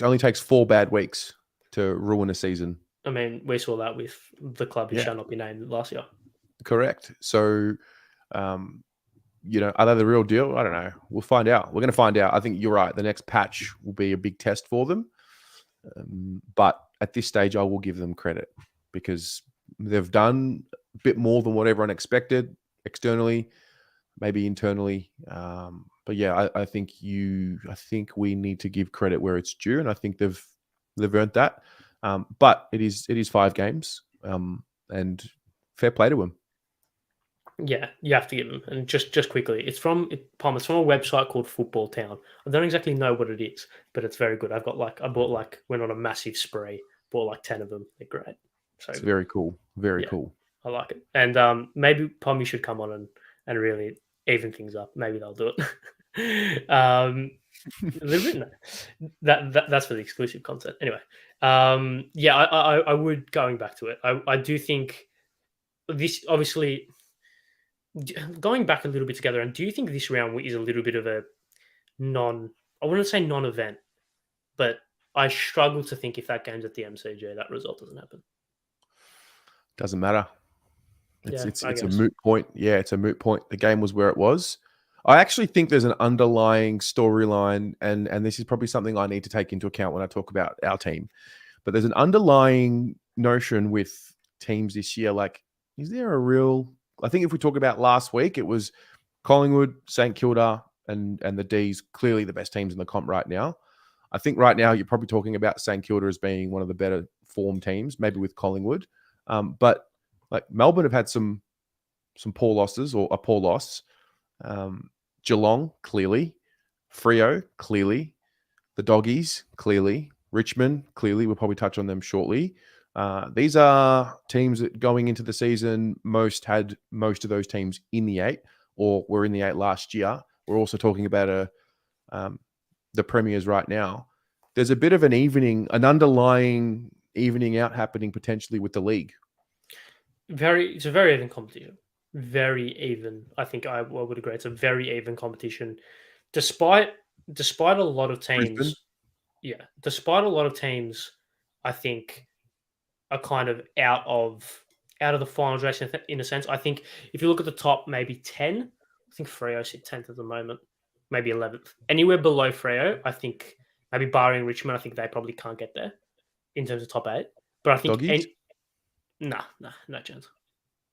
only takes 4 bad weeks to ruin a season. I mean, we saw that with the club who shall not be named last year. Correct. So, are they the real deal? I don't know. We'll find out. We're going to find out. I think you're right. The next patch will be a big test for them. But at this stage, I will give them credit because they've done a bit more than what everyone expected externally, maybe internally. But yeah, I think we need to give credit where it's due, and I think they've earned that. But it is 5 games, and fair play to them. Yeah, you have to give them. And just quickly, it's from a website called Football Town. I don't exactly know what it is, but it's very good. Went on a massive spree, bought like 10 of them. They're great. So it's very cool. Very cool. I like it. And maybe Pommy should come on and really even things up. Maybe they'll do it. A little bit. No. That's for the exclusive content. Anyway, I would, going back to it, I do think this obviously going back a little bit together. And do you think this round is a little bit of a I wouldn't say non-event, but I struggle to think if that game's at the MCG, that result doesn't happen. Doesn't matter. It's a moot point. Yeah, it's a moot point. The game was where it was. I actually think there's an underlying storyline, and this is probably something I need to take into account when I talk about our team. But there's an underlying notion with teams this year. Like, is there a real? I think if we talk about last week, it was Collingwood, St Kilda, and the D's clearly the best teams in the comp right now. I think right now you're probably talking about St Kilda as being one of the better form teams, maybe with Collingwood. But like Melbourne have had some poor losses or a poor loss. Geelong, clearly. Freo, clearly. The Doggies, clearly. Richmond, clearly. We'll probably touch on them shortly. These are teams that going into the season had most of those teams in the 8 or were in the 8 last year. We're also talking about the premiers right now. There's a bit of an underlying evening out happening potentially with the league. It's a very even competition. Very even. I think I would agree. It's a very even competition, despite a lot of teams. Brisbane. Yeah, despite a lot of teams, I think are kind of out of the finals race in a sense. I think if you look at the top, maybe 10, I think Freo sit 10th at the moment, maybe 11th. Anywhere below Freo, I think maybe barring Richmond, I think they probably can't get there in terms of top 8. But I think Doggies? no chance.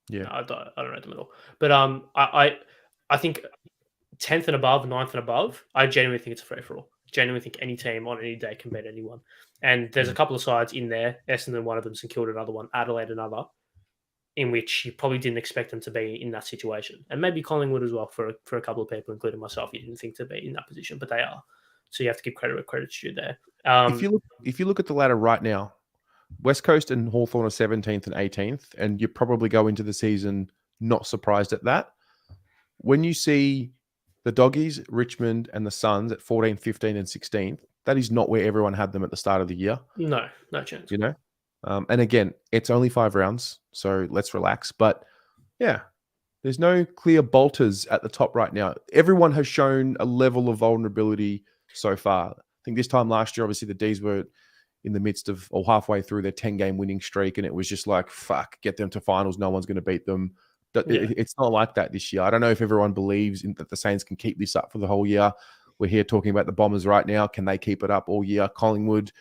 Yeah. No, I don't rate them at all. But I think 10th and above, 9th and above, I genuinely think it's a free for all. Genuinely think any team on any day can beat anyone. And there's a couple of sides in there, Essendon one of them, St Kilda another one, Adelaide another, in which you probably didn't expect them to be in that situation. And maybe Collingwood as well for a couple of people, including myself, you didn't think to be in that position, but they are. So you have to give credit where credit's due there. If you look at the ladder right now, West Coast and Hawthorn are 17th and 18th, and you probably go into the season not surprised at that. When you see the Doggies, Richmond, and the Suns at 14th, 15th, and 16th, that is not where everyone had them at the start of the year. No chance. You know? And again, it's only 5 rounds, so let's relax. But yeah, there's no clear bolters at the top right now. Everyone has shown a level of vulnerability so far. I think this time last year, obviously, the D's were in the midst of or halfway through their 10-game winning streak, and it was just like, fuck, get them to finals. No one's going to beat them. It's not like that this year. I don't know if everyone believes that the Saints can keep this up for the whole year. We're here talking about the Bombers right now. Can they keep it up all year? Collingwood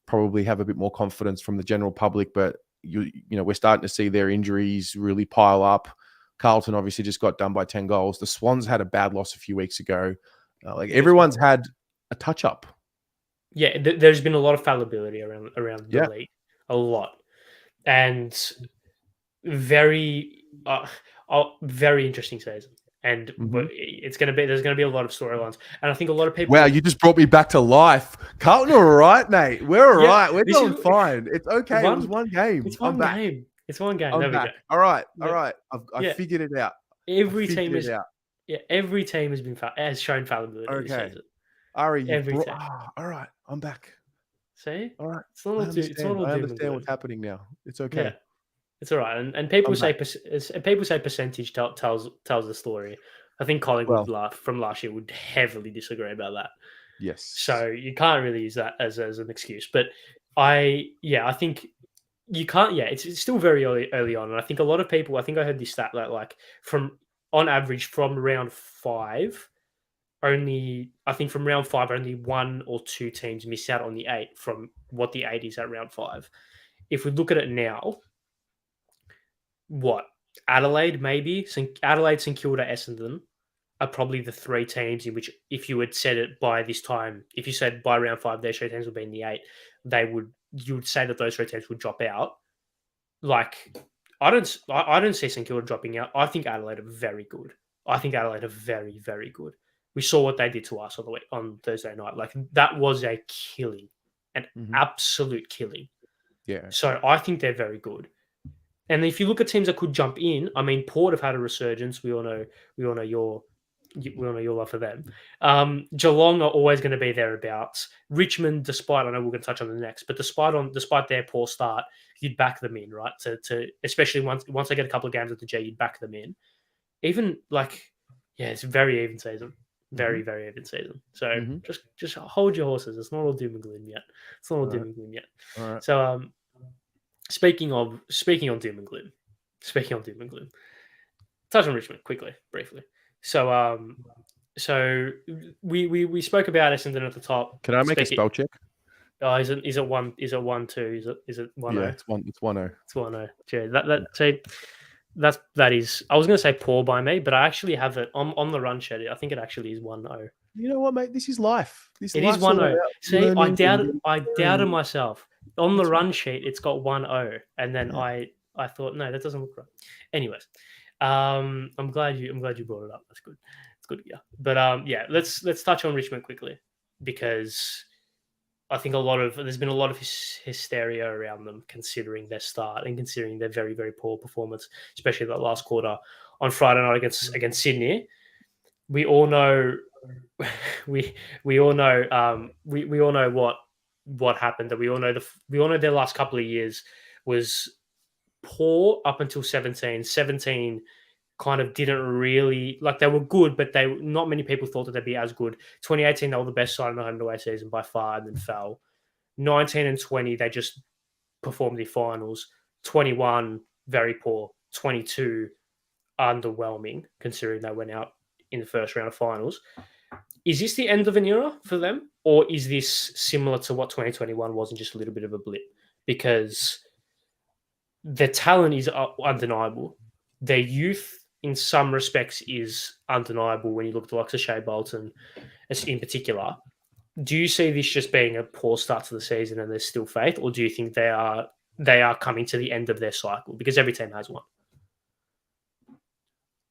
probably have a bit more confidence from the general public, but you know we're starting to see their injuries really pile up. Carlton obviously just got done by 10 goals. The Swans had a bad loss a few weeks ago. Everyone's had a touch up. Yeah, there's been a lot of fallibility around the league, a lot, and very interesting season. And there's going to be a lot of storylines, and I think a lot of people. Wow, you just brought me back to life. Carlton, all right, mate. We're all right. We're doing fine. It's okay. It was one game. It's one game. It's one game. There we go. All right. I figured it out. Every team has shown fallibility this season. Ari, all right, I'm back. See? All right. I understand what's happening now. It's okay. Yeah. It's all right. And people say percentage tells the story. I think Collingwood from last year would heavily disagree about that. Yes. So you can't really use that as an excuse. But I think you can't. Yeah, it's still very early on, and I think a lot of people. I think I heard this stat that like from on average from round 5. Only 1 or 2 teams miss out on the 8 from what the 8 is at round 5. If we look at it now, Adelaide, maybe Adelaide, St Kilda, Essendon are probably the 3 teams in which, if you had said it by this time, if you said by round 5 their 3 teams would be in the 8, you would say that those 3 teams would drop out. Like I don't see St Kilda dropping out. I think Adelaide are very good. I think Adelaide are very, very good. We saw what they did to us on Thursday night. Like that was a killing, an absolute killing. Yeah. So I think they're very good. And if you look at teams that could jump in, I mean, Port have had a resurgence. We all know your love for them. Geelong are always going to be thereabouts. Richmond, despite I know we're going to touch on the next, but despite their poor start, you'd back them in, right? To especially once they get a couple of games at the G, you'd back them in. Even it's a very even season. Very, very even season. So just hold your horses. It's not all doom and gloom yet. All right. So speaking of doom and gloom. Touch on Richmond quickly, briefly. So we spoke about Essendon at the top. Can I make a spell check? Oh, is it 1-2? Is it 1-0? Yeah, it's 1-0. It's 1-0. Yeah, that that is. I was going to say poor by me, but I actually have it on the run sheet. I think it actually is 1-0. You know what, mate? This is life. This It is life's all 1-0. about See, learning and getting I better. doubted And myself. On the that's run right. sheet, it's got 1-0, and then Yeah. I thought, no, that doesn't look right. Anyways, I'm glad you brought it up. That's good. It's good, yeah. But yeah, let's touch on Richmond quickly because I think there's been a lot of hysteria around them considering their start and considering their very very poor performance, especially that last quarter on Friday night against Sydney. We all know we all know we all know what happened. That we all know their last couple of years was poor up until 17. 17 kind of didn't really like they were good, but they not many people thought that they'd be as good. 2018 they were the best side in the home and away season by far, and then fell. 19 and 20 they just performed the finals. 21 very poor. 22 underwhelming considering they went out in the first round of finals. Is this the end of an era for them, or is this similar to what 2021 was and just a little bit of a blip? Because the talent is undeniable. Their youth, in some respects, is undeniable when you look at the likes of Shea Bolton, in particular. Do you see this just being a poor start to the season and there's still faith, or do you think they are coming to the end of their cycle because every team has one?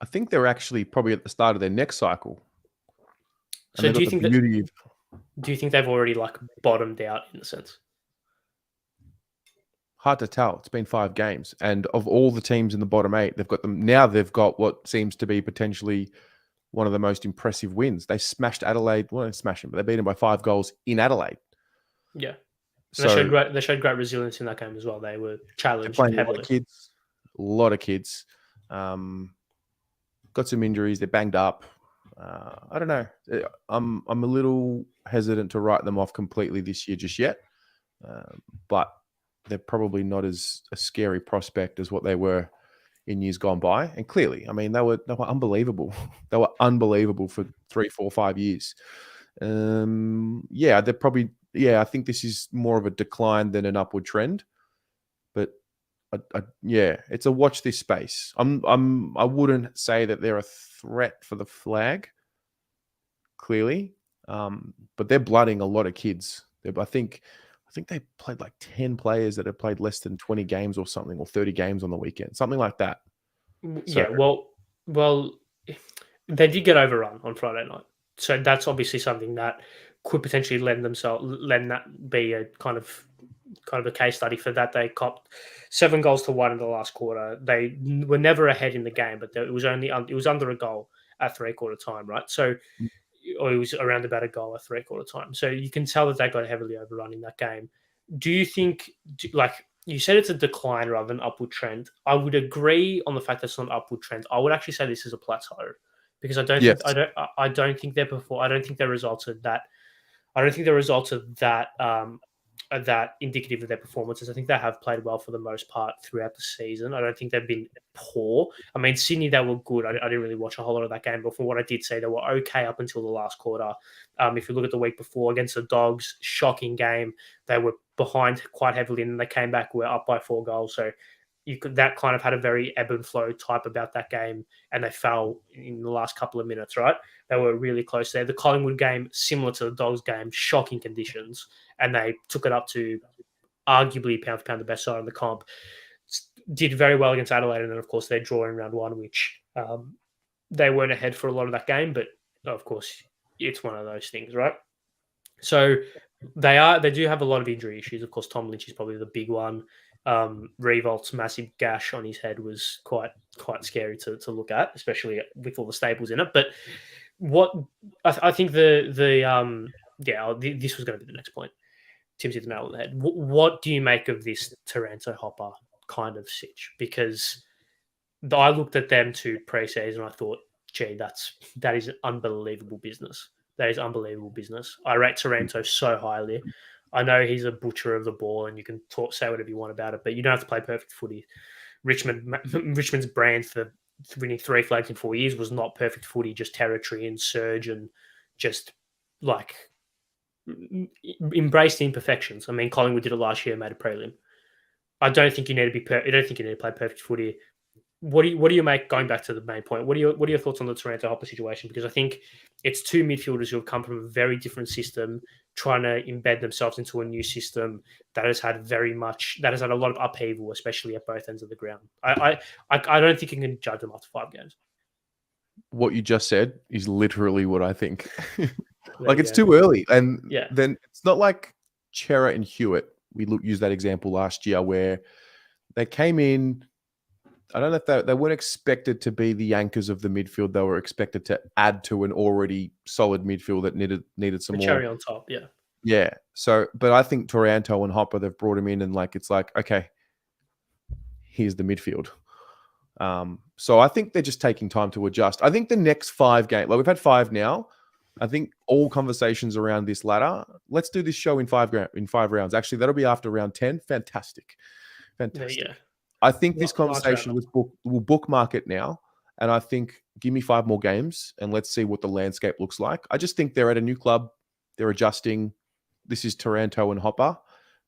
I think they're actually probably at the start of their next cycle, and So they've got the beauty of do you think they've already like bottomed out in a sense? hard to tell. It's been 5 games, and of all the teams in the bottom 8, they've got them now. They've got what seems to be potentially one of the most impressive wins. They smashed Adelaide. Well, they smashed them, but they beat them by 5 goals in Adelaide. Yeah. And So they showed great resilience in that game as well. They were they're challenged playing a lot of heavily. kids, a lot of kids. Got some injuries. They're banged up. I don't know. I'm a little hesitant to write them off completely this year just yet, but they're probably not as a scary prospect as what they were in years gone by. And clearly, I mean, they were unbelievable. They were unbelievable for 3, 4, 5 years. Yeah, they're probably. Yeah, I think this is more of a decline than an upward trend. But yeah, it's a watch this space. I wouldn't say that they're a threat for the flag, clearly, but they're blooding a lot of kids. I think they played like 10 players that have played less than 20 games or something, or 30 games on the weekend, something like that. So Yeah, well, they did get overrun on Friday night, so that's obviously something that could potentially lend that be a kind of a case study for that. They copped 7 goals to 1 in the last quarter. They were never ahead in the game, but it was it was under a goal at 3/4 time, right? So, or it was around about a goal at 3/4 time. So you can tell that they got heavily overrun in that game. Do you think, like you said, it's a decline rather than upward trend? I would agree on the fact that it's not an upward trend. I would actually say this is a plateau because yes, I don't think I don't think their results are that I don't think the results of that are that indicative of their performances. I think they have played well for the most part throughout the season. I don't think they've been poor. I mean, Sydney, they were good. I didn't really watch a whole lot of that game, but from what I did say, they were okay up until the last quarter. If you look at the week before against the Dogs, shocking game. They were behind quite heavily, and they came back. Were up by 4 goals. So that kind of had a very ebb and flow type about that game, and they fell in the last couple of minutes. Right, they were really close there. The Collingwood game, similar to the Dogs game, shocking conditions, and they took it up to arguably pound for pound the best side in the comp. Did very well against Adelaide, and then of course they draw in round 1, which they weren't ahead for a lot of that game, but of course it's one of those things, right? So they do have a lot of injury issues. Of course, Tom Lynch is probably the big one. Revolt's massive gash on his head was quite scary to look at, especially with all the staples in it. But what I think this was going to be the next point. Tim's hit the nail on the head. What do you make of this Taranto Hopper kind of sitch? Because I looked at them to pre-season and I thought, gee, that is unbelievable business. That is unbelievable business. I rate Taranto so highly. I know he's a butcher of the ball, and you can say whatever you want about it, but you don't have to play perfect footy. Richmond's brand for winning 3 flags in 4 years was not perfect footy, just territory and surge and just like embrace the imperfections. I mean, Collingwood did it last year, made a prelim. I don't think you need to be. I don't think you need to play perfect footy. what do you make, going back to the main point? What are your thoughts on the Toronto Hopper situation? Because I think it's two midfielders who have come from a very different system, trying to embed themselves into a new system that has had a lot of upheaval, especially at both ends of the ground. I don't think you can judge them after 5 games. What you just said is literally what I think. Like, it's Go. too early, and Yeah, then it's not like Chera and Hewitt. We used that example last year where they came in. I don't know if they weren't expected to be the anchors of the midfield. They were expected to add to an already solid midfield that needed some the more. cherry on top. Yeah, Yeah. So, but I think Toronto and Hopper, they've brought him in, and like it's like, okay, here's the midfield. So I think they're just taking time to adjust. I think the next 5 games, like we've had 5 now. I think all conversations around this ladder. Let's do this show in 5 rounds. Actually, that'll be after round 10. Fantastic. I think this conversation will bookmark it now, and I think give me 5 more games and let's see what the landscape looks like. I just think they're at a new club. They're adjusting. This is Toronto and Hopper.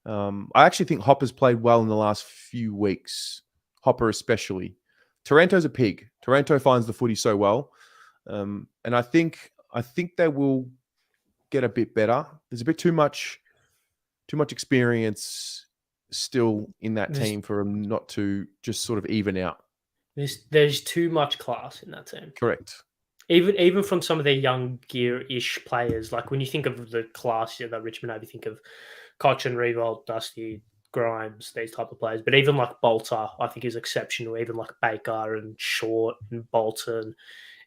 I actually think Hopper's played well in the last few weeks. Hopper especially. Toronto's a pig. Toronto finds the footy so well, and I think they will get a bit better. There's a bit too much experience still in that team for them not to just sort of even out. There's too much class in that team. Correct. Even from some of their young gear-ish players, like when you think of the class that Richmond have, you think of Cochin, Revolt, Dusty, Grimes, these type of players. But even like Bolter, I think is exceptional. Even like Baker and Short and Bolton,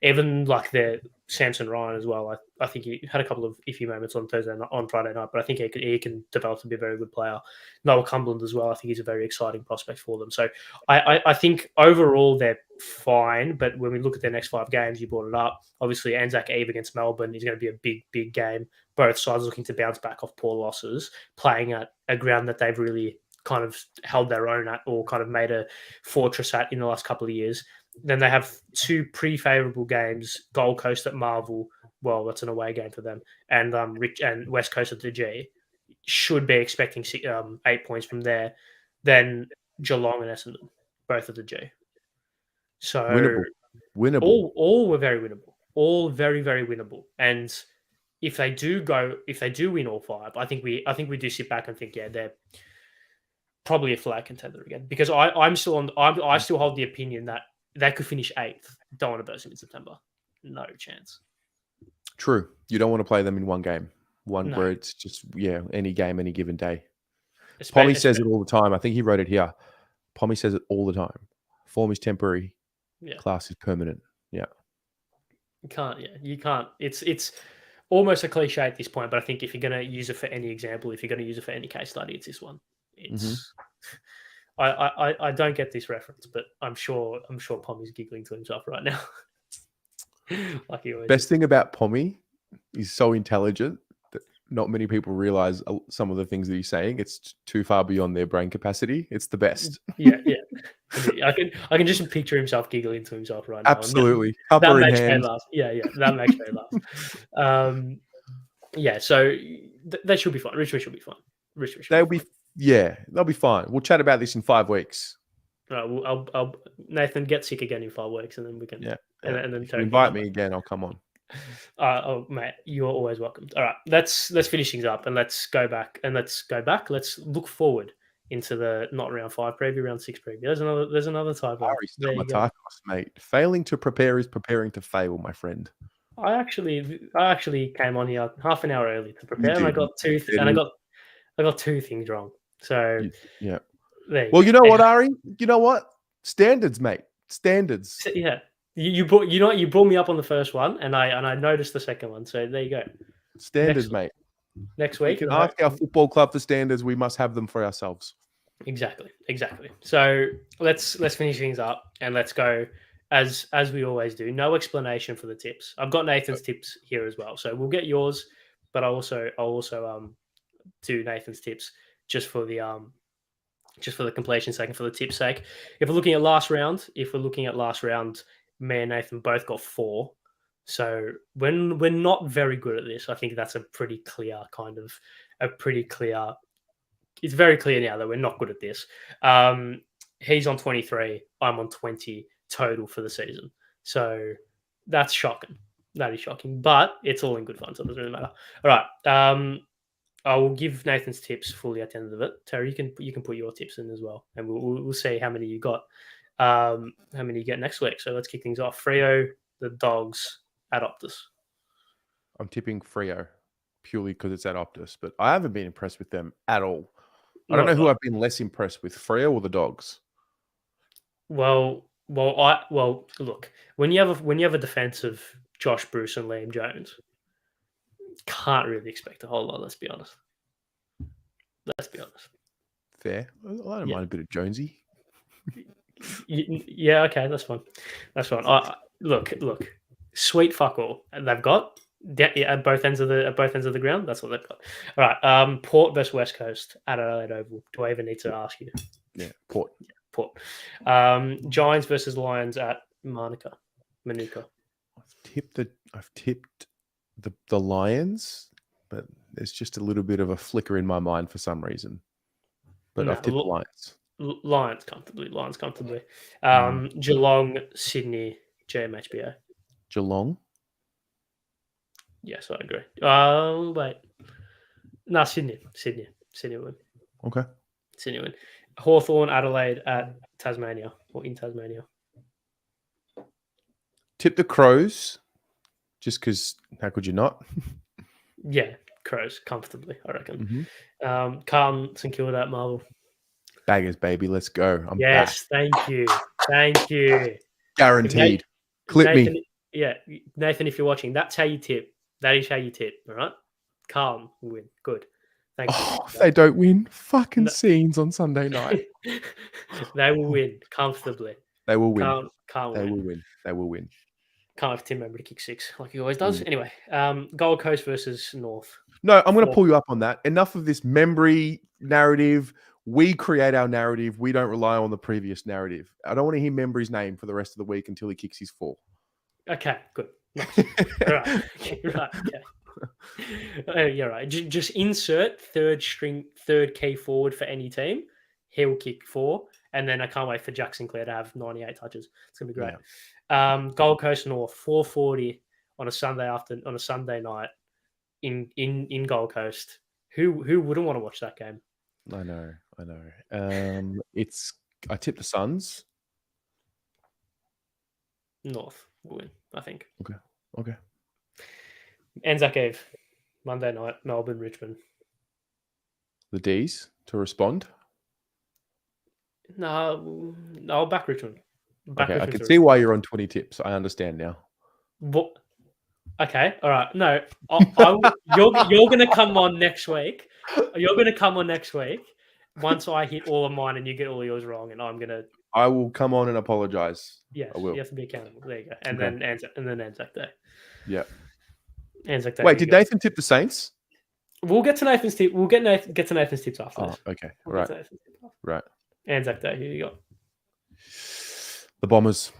even like their Samson Ryan as well. I think he had a couple of iffy moments on Friday night, but I think he can develop to be a very good player. Noah Cumberland as well. I think he's a very exciting prospect for them. So I think overall they're fine. But when we look at their next 5 games, you brought it up. Obviously, Anzac Eve against Melbourne is going to be a big game. Both sides looking to bounce back off poor losses, playing at a ground that they've really kind of held their own at, or kind of made a fortress at in the last couple of years. Then they have 2 pretty favourable games: Gold Coast at Marvel. Well, that's an away game for them, and West Coast at the G. Should be expecting 8 points from there. Then Geelong and Essendon, both at the G. So winnable. All were very winnable. All very, very winnable. And if they do win all 5, I think we do sit back and think, yeah, they're probably a flag contender again. Because I still hold the opinion that they could finish 8th. Don't want to burst them in September. No chance. True. You don't want to play them in one game. Where it's just, any game, any given day. Pommy says it all the time. I think he wrote it here. Pommy says it all the time. Form is temporary. Yeah. Class is permanent. Yeah. You can't. It's almost a cliche at this point, but I think if you're going to use it for any example, if you're going to use it for any case study, it's this one. It's... I don't get this reference, but I'm sure Pommy's giggling to himself right now. Like he always Best thing about Pommy, he's so intelligent that not many people realize some of the things that he's saying. It's too far beyond their brain capacity. It's the best. Yeah. I can just picture himself giggling to himself right now. Absolutely. That makes me laugh. Yeah, that makes me laugh. So they should be fine. Richmond should be fine. They'll be fine. We'll chat about this in 5 weeks. I'll Nathan, get sick again in 5 weeks, and then we can. Yeah. And then if you invite me again, I'll come on. Mate, you're always welcome. All right, let's finish things up and let's go back. Let's look forward into the not round 5 preview, round 6 preview. There's another typo. Mate. Failing to prepare is preparing to fail, my friend. I actually came on here half an hour early to prepare, and I got 2 I got 2 things wrong. So yeah. Well, you know what, Ari? You know what? Standards, mate. Standards. Yeah. You brought me up on the first one, and I noticed the second one. So there you go. Standards, mate. Next week, we can ask our football club for standards. We must have them for ourselves. Exactly. So let's finish things up and let's go as we always do. No explanation for the tips. I've got Nathan's tips here as well, so we'll get yours, but I'll also do Nathan's tips just for the completion sake and for the tip's sake. If we're looking at last round, me and Nathan both got 4. So when we're not very good at this, I think that's it's very clear now that we're not good at this. He's on 23, I'm on 20. total for the season. So that's shocking. That is shocking, but it's all in good fun, so it doesn't really matter. All right. I will give Nathan's tips fully at the end of it. Terry, you can put your tips in as well, and we'll see how many you got. How many you get next week. So let's kick things off. Freo, the Dogs at Optus. I'm tipping Freo purely because it's at Optus, but I haven't been impressed with them at all. I don't know who I've been less impressed with, Freo or the Dogs. Well, look, when you have a defense of Josh Bruce and Liam Jones, can't really expect a whole lot. Let's be honest. Fair. I don't mind a bit of Jonesy. Yeah, okay, that's fine. Look, sweet fuck all they've got at both ends of the ground. That's what they've got. All right, Port versus West Coast at Adelaide Oval. Do I even need to ask you? Yeah, Port. Yeah, Port. Giants versus Lions at Manuka. I've tipped the Lions, but there's just a little bit of a flicker in my mind for some reason. But I've tipped the Lions. Lions comfortably. Geelong, Sydney, GMHBA. Geelong? Yes, I agree. Wait. No, Sydney win. Okay. Sydney win. Hawthorn, Adelaide at Tasmania or in Tasmania. Tip the Crows, just because how could you not? Yeah, Crows comfortably, I reckon. Mm-hmm. Carlton, St Kilda at Marvel. Baggers, baby, let's go. I'm back. Thank you. Guaranteed. Clip Nathan, me. Yeah, Nathan, if you're watching, that's how you tip. That is how you tip, all right? Carlton win. Good. Thank you. If they don't win, fucking scenes on Sunday night. They will win comfortably. They will win. They will win. Can't have Tim remember to kick 6 like he always does. Anyway, Gold Coast versus North. No, I'm going to pull you up on that. Enough of this memory narrative. We create our narrative. We don't rely on the previous narrative. I don't want to hear Membry's name for the rest of the week until he kicks his 4. Okay, good. Nice. Right. Okay. You're right. Just insert third key forward for any team. He'll kick 4. And then I can't wait for Jack Sinclair to have 98 touches. It's going to be great. Yeah. Gold Coast North, 4:40 on a Sunday night in Gold Coast. Who wouldn't want to watch that game? I know. I tip the Suns. North will win, I think. Okay. Anzac Eve, Monday night, Melbourne, Richmond. The D's to respond? No, I'll back Richmond. Okay, I can see why you're on 20 tips. I understand now. What? Okay, all right. No, you're going to come on next week. You're going to come on next week once I hit all of mine and you get all yours wrong, and I will come on and apologize. Yes, I will. You have to be accountable. There you go. And then Anzac Day. Yeah. Anzac Day. Wait, did Nathan tip the Saints? We'll get to Nathan's tip. We'll get to Nathan's tips after this. Okay. Right. Anzac Day. Who you got? The Bombers.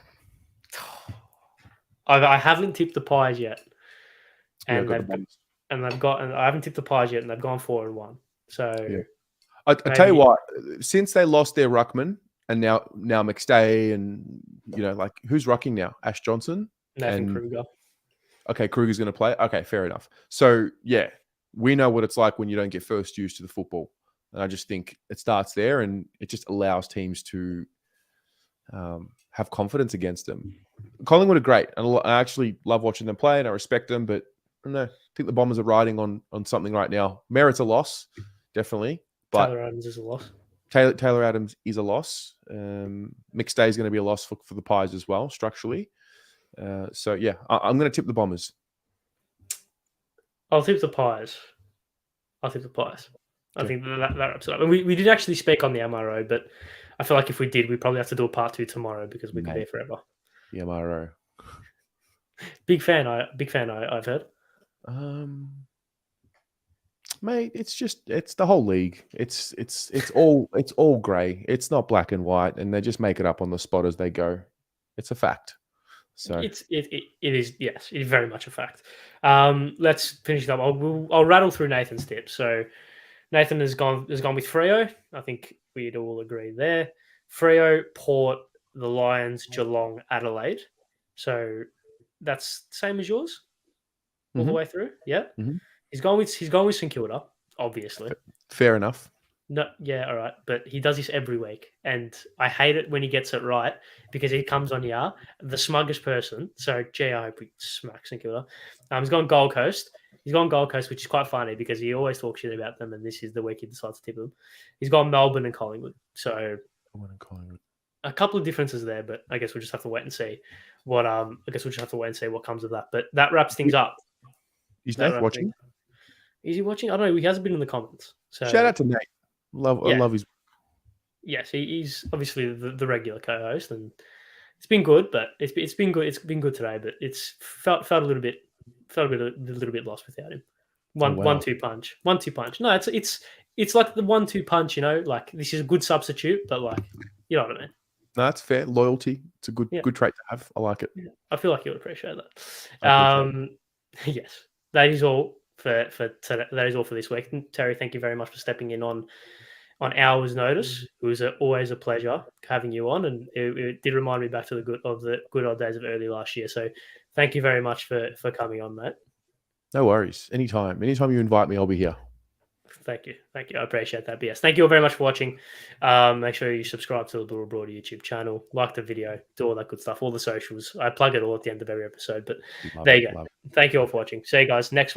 I haven't tipped the Pies yet, and I haven't tipped the Pies yet, and they've gone 4-1. So yeah. I tell you what, since they lost their ruckman, and now McStay, and who's rucking now? Ash Johnson, Nathan Kruger. Okay, Kruger's going to play. Okay, fair enough. So yeah, we know what it's like when you don't get first used to the football, and I just think it starts there, and it just allows teams to have confidence against them. Collingwood are great, and I actually love watching them play, and I respect them. But I don't know. I think the Bombers are riding on something right now. Merritt's a loss, definitely. But Taylor Adams is a loss. Taylor Adams is a loss. McStay is going to be a loss for the Pies as well, structurally. So yeah, I'm going to tip the Bombers. I'll tip the Pies. I think that wraps it up. And we did actually speak on the MRO, but I feel like if we did, we'd probably have to do a part 2 tomorrow because we could be here forever. The MRO. Big fan. I've heard. Mate, it's the whole league. It's all grey. It's not black and white, and they just make it up on the spot as they go. It's a fact. So it is, yes, it is very much a fact. Let's finish it up. I'll rattle through Nathan's tips. So Nathan has gone with Freo. I think we'd all agree there. Freo, Port, the Lions, Geelong, Adelaide. So that's the same as yours all the Mhm. way through. Yeah, Mhm. he's going with St Kilda, obviously. Fair enough. No, yeah, all right, but he does this every week, and I hate it when he gets it right because he comes on here, the smuggest person. So, gee, I hope he smacks St Kilda. He's gone Gold Coast. He's gone Gold Coast, which is quite funny because he always talks shit about them, and this is the week he decides to tip them. He's gone Melbourne and Collingwood. So, a couple of differences there, but I guess we'll just have to wait and see what. I guess we'll just have to wait and see what comes of that. But that wraps things up. Is That Nate wraps things. watching? Is he watching? I don't know. He hasn't been in the comments. So Shout out to Nate. I yeah. love his. Yes, he's obviously the regular co-host, and it's been good. But it's been good. It's been good today, but it's felt a little bit lost without him. Oh, wow. 1-2 punch, 1-2 punch. No, it's like the 1-2 punch. You know, like this is a good substitute, but like you know what I mean. No, that's fair. Loyalty. It's a good trait to have. I like it. Yeah, I feel like you would appreciate that. I appreciate it. Yes, that is all for today. That is all for this week. And Terry, thank you very much for stepping in on hours' notice. It was always a pleasure having you on, and it did remind me back to the good old days of early last year. So, thank you very much for coming on, mate. No worries. Anytime you invite me, I'll be here. Thank you. I appreciate that. But yes, thank you all very much for watching. Make sure you subscribe to the Little Broader YouTube channel, like the video, do all that good stuff, all the socials. I plug it all at the end of every episode. But there you go. Thank you all for watching. See you guys next week.